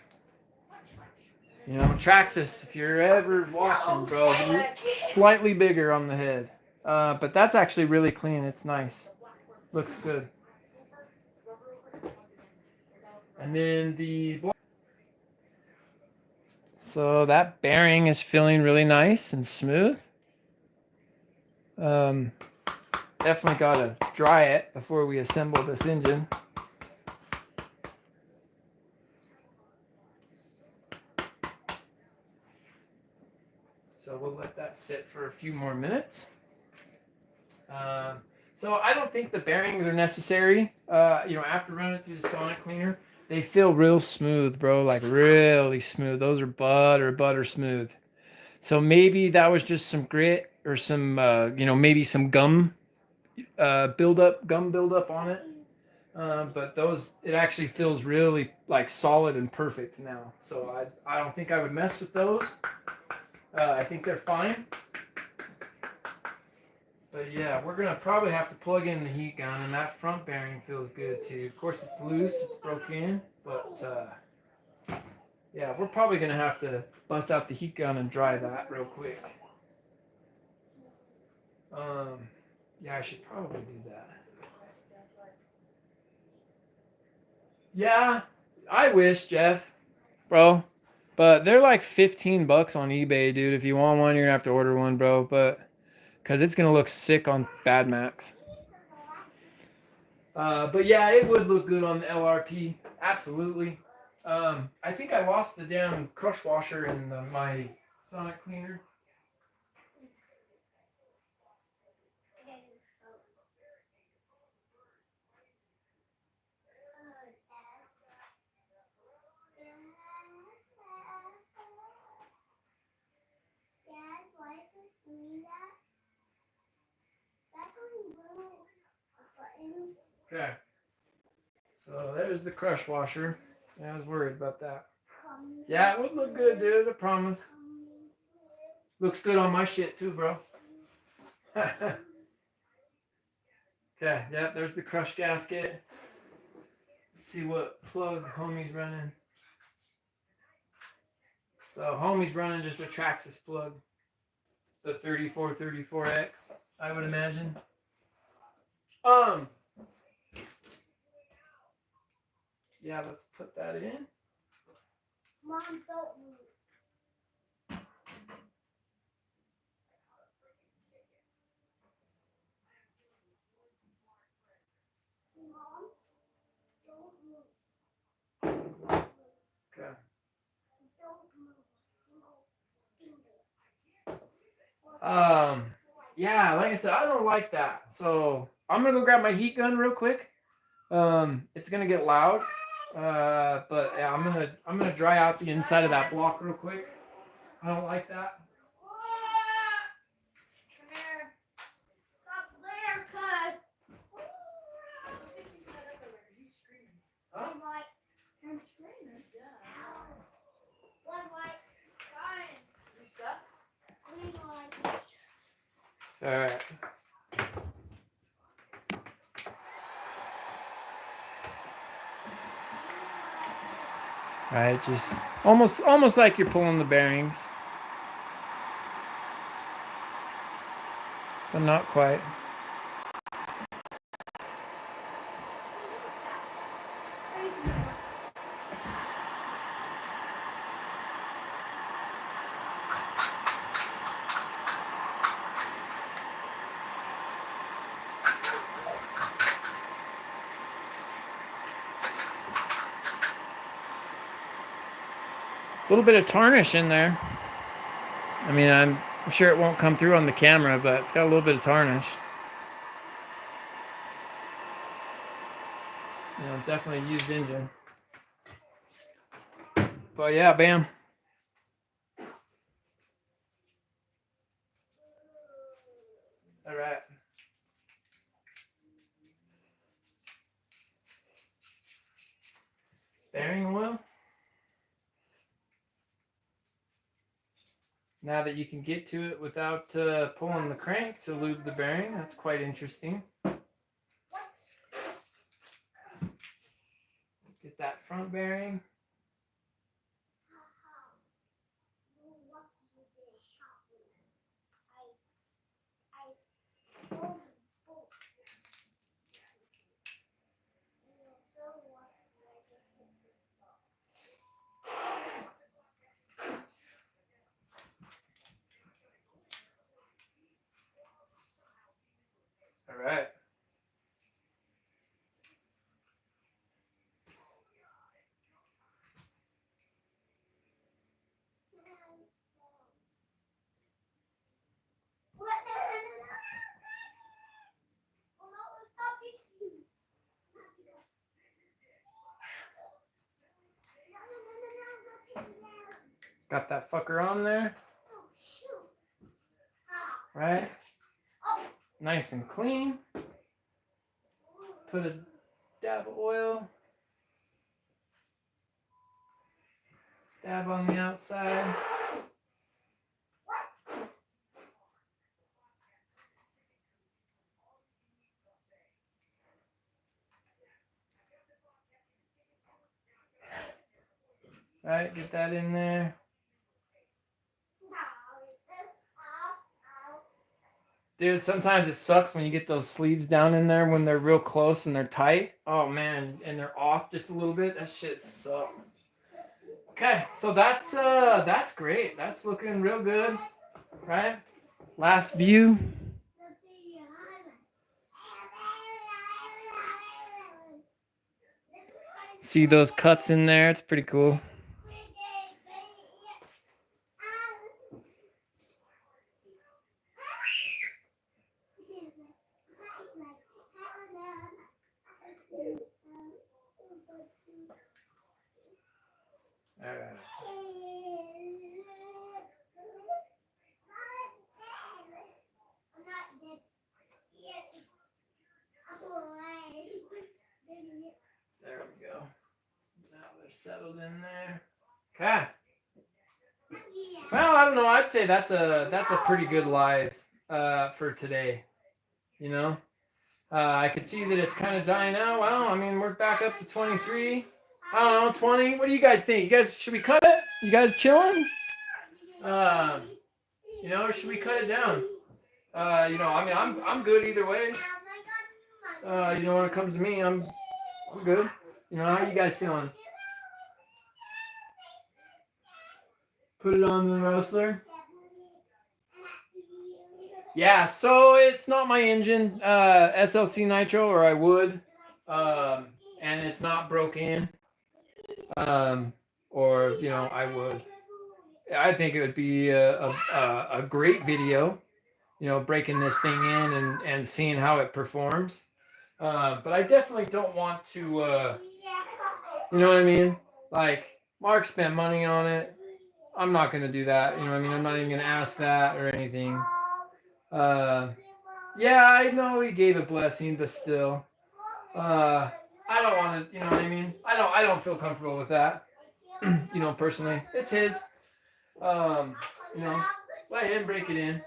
You know, Traxxas, if you're ever watching, bro, slightly bigger on the head. But that's actually really clean. It's nice. Looks good. And then so that bearing is feeling really nice and smooth. Definitely gotta dry it before we assemble this engine. So we'll let that sit for a few more minutes. So I don't think the bearings are necessary. After running through the sonic cleaner, they feel real smooth, bro. Like really smooth. Those are butter smooth. So maybe that was just some grit or some, maybe some gum buildup on it. But it actually feels really like solid and perfect now. So I don't think I would mess with those. I think they're fine. But yeah, we're going to probably have to plug in the heat gun, and that front bearing feels good too. Of course, it's loose, it's broken, but yeah, we're probably going to have to bust out the heat gun and dry that real quick. Yeah, I should probably do that. Yeah, I wish, Jeff, bro. But they're like $15 on eBay, dude. If you want one, you're going to have to order one, bro. But because it's going to look sick on Bad Max. But yeah, it would look good on the LRP. Absolutely. I think I lost the damn crush washer in my sonic cleaner. Okay. So there's the crush washer. I was worried about that. Yeah, it would look good, dude. I promise. Looks good on my shit too, bro. Okay, yeah, there's the crush gasket. Let's see what plug homie's running. So homie's running just a Traxxas plug. The 3434X, I would imagine. Yeah, let's put that in. Mom, don't move. Yeah, like I said, I don't like that. So I'm gonna go grab my heat gun real quick. It's gonna get loud. But yeah, I'm gonna dry out the inside of that block real quick. I don't like that. Come here. Stop there, cuz. Let's see if he's tied up over there, 'cause he's screaming. Huh? I'm screaming. Yeah. One white, Fine. Is he stuck? green white. All right. Right, just almost like you're pulling the bearings, but not quite. A little bit of tarnish in there. I mean, I'm sure it won't come through on the camera, but it's got a little bit of tarnish. You know, definitely used engine. But yeah, bam. All right. Bearing oil. Now that you can get to it without pulling the crank to lube the bearing, that's quite interesting. Get that front bearing. All right. Got that fucker on there. Right? Nice and clean. Put a dab of oil. Dab on the outside. Right, get that in there. Dude, sometimes it sucks when you get those sleeves down in there when they're real close and they're tight. Oh man, and they're off just a little bit. That shit sucks. Okay, so that's great. That's looking real good, right? Last view. See those cuts in there? It's pretty cool. All right. There we go. Now they're settled in there. Okay. Well, I don't know. I'd say that's a pretty good live for today. You know, I could see that it's kind of dying out. Well, I mean, we're back up to 23. I don't know, 20. What do you guys think? You guys, should we cut it? You guys chilling? You know, or should we cut it down? You know, I mean, I'm good either way. You know, when it comes to me, I'm good. You know, how you guys feeling? Put it on the Wrestler. Yeah, so it's not my engine, SLC Nitro, or I would, and it's not broken, or you know, I would. I think it would be a great video breaking this thing in and seeing how it performs. But I definitely don't want to, you know what I mean? Like, Mark spent money on it. I'm not going to do that. You know what I mean? I'm not even going to ask that or anything. Yeah, I know he gave a blessing, but still. I don't want to, you know what I mean? I don't feel comfortable with that. Personally. It's his. Um, let him break it in.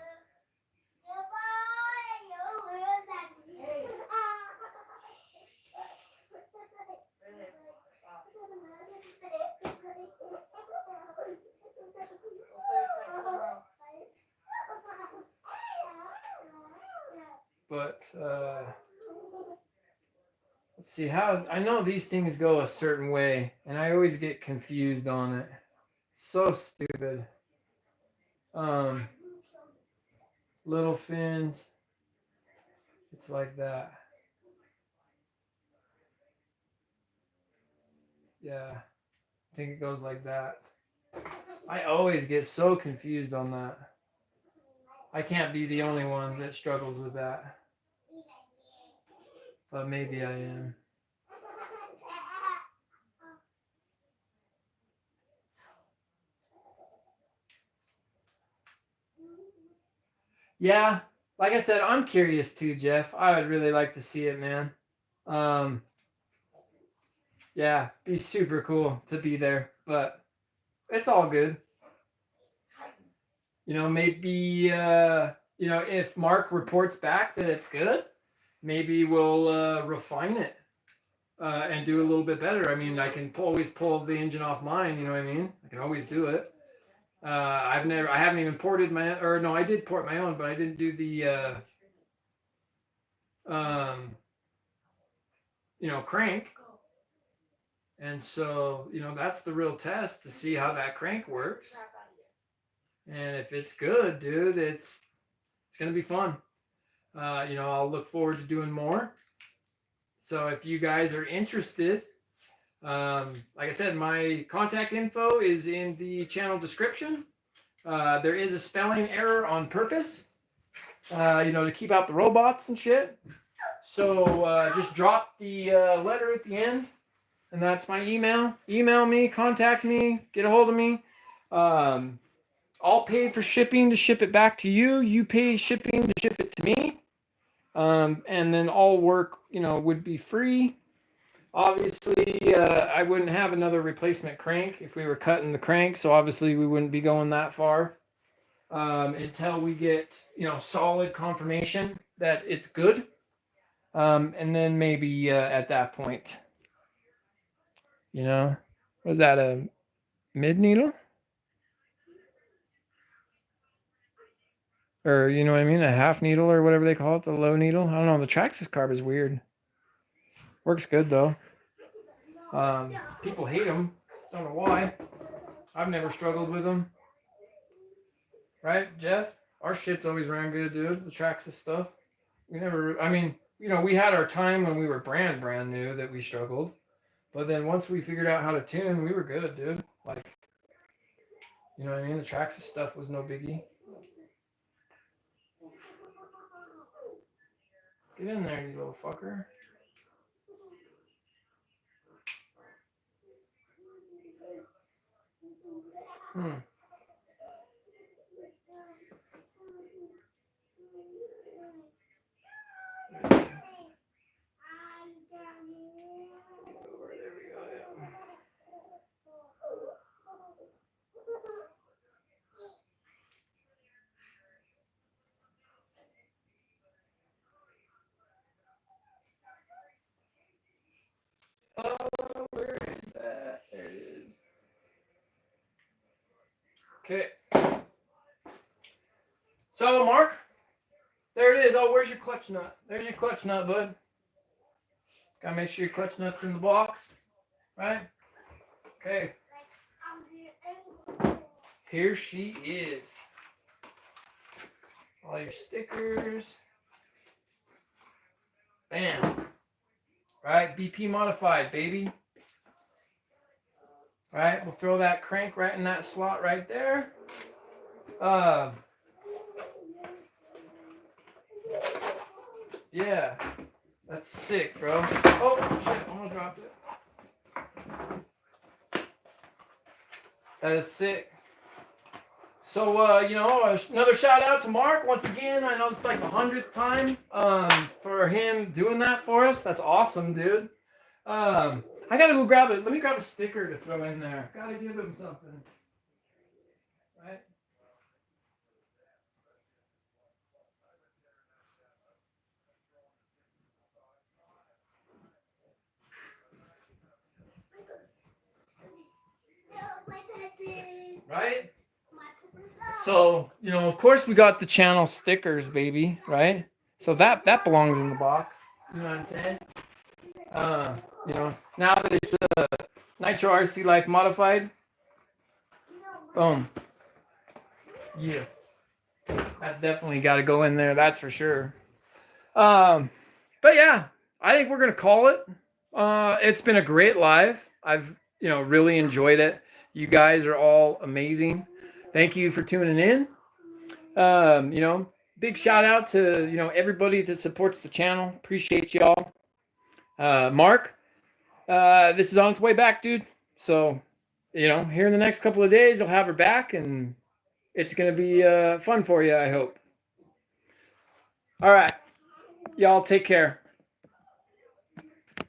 But let's see how I know these things go a certain way, and I always get confused on it. So stupid. Little fins. It's like that. Yeah. I think it goes like that. I always get so confused on that. I can't be the only one that struggles with that. But maybe I am. Yeah, like I said, I'm curious too, Jeff. I would really like to see it, man. Yeah, be super cool to be there, but it's all good. Maybe if Mark reports back that it's good, maybe we'll refine it and do a little bit better. I mean, I can always pull the engine off mine. You know what I mean? I can always do it. I haven't even ported my, or no, I did port my own, but I didn't do the crank. And so, that's the real test to see how that crank works. And if it's good, dude, it's gonna be fun. I'll look forward to doing more. So if you guys are interested, like I said, my contact info is in the channel description. There is a spelling error on purpose, to keep out the robots and shit. So just drop the letter at the end, and that's my email. Email me, contact me, get a hold of me. I'll pay for shipping to ship it back to you. You pay shipping to ship it to me. And then all work, would be free. Obviously, I wouldn't have another replacement crank if we were cutting the crank. So obviously we wouldn't be going that far until we get, solid confirmation that it's good. And then maybe at that point, was that a mid needle? Or, you know what I mean? A half needle or whatever they call it, the low needle. I don't know. The traxxas carb is weird. Works good, though. People hate them. Don't know why. I've never struggled with them. Right, Jeff? Our shit's always ran good, dude. The traxxas stuff. We had our time when we were brand new that we struggled. But then once we figured out how to tune, we were good, dude. Like, you know what I mean? The traxxas stuff was no biggie. Get in there, you little fucker. Oh, where is that? There it is. Okay. So, Mark, there it is. Oh, where's your clutch nut? There's your clutch nut, bud. Gotta make sure your clutch nut's in the box, right? Okay. Here she is. All your stickers. Bam. Right, BP modified, baby. Right, we'll throw that crank right in that slot right there. Yeah, that's sick, bro. Oh shit, almost dropped it. That is sick. So, you know, another shout out to Mark once again. I know it's like the 100th time for him doing that for us. That's awesome, dude. I gotta go grab it. Let me grab a sticker to throw in there. Gotta give him something. Right? Right? So, you know, of course we got the channel stickers, baby, right? So that belongs in the box. You know what I'm saying? You know, now that it's a Nitro RC Life modified, boom. Yeah. That's definitely got to go in there, that's for sure. But yeah, I think we're gonna call it. It's been a great live. I've, you know, really enjoyed it. You guys are all amazing. Thank you for tuning in. You know, big shout out to, you know, everybody that supports the channel. Appreciate y'all. Mark, this is on its way back, dude. So, you know, here in the next couple of days, you'll have her back, and it's gonna be fun for you, I hope. All right, y'all take care.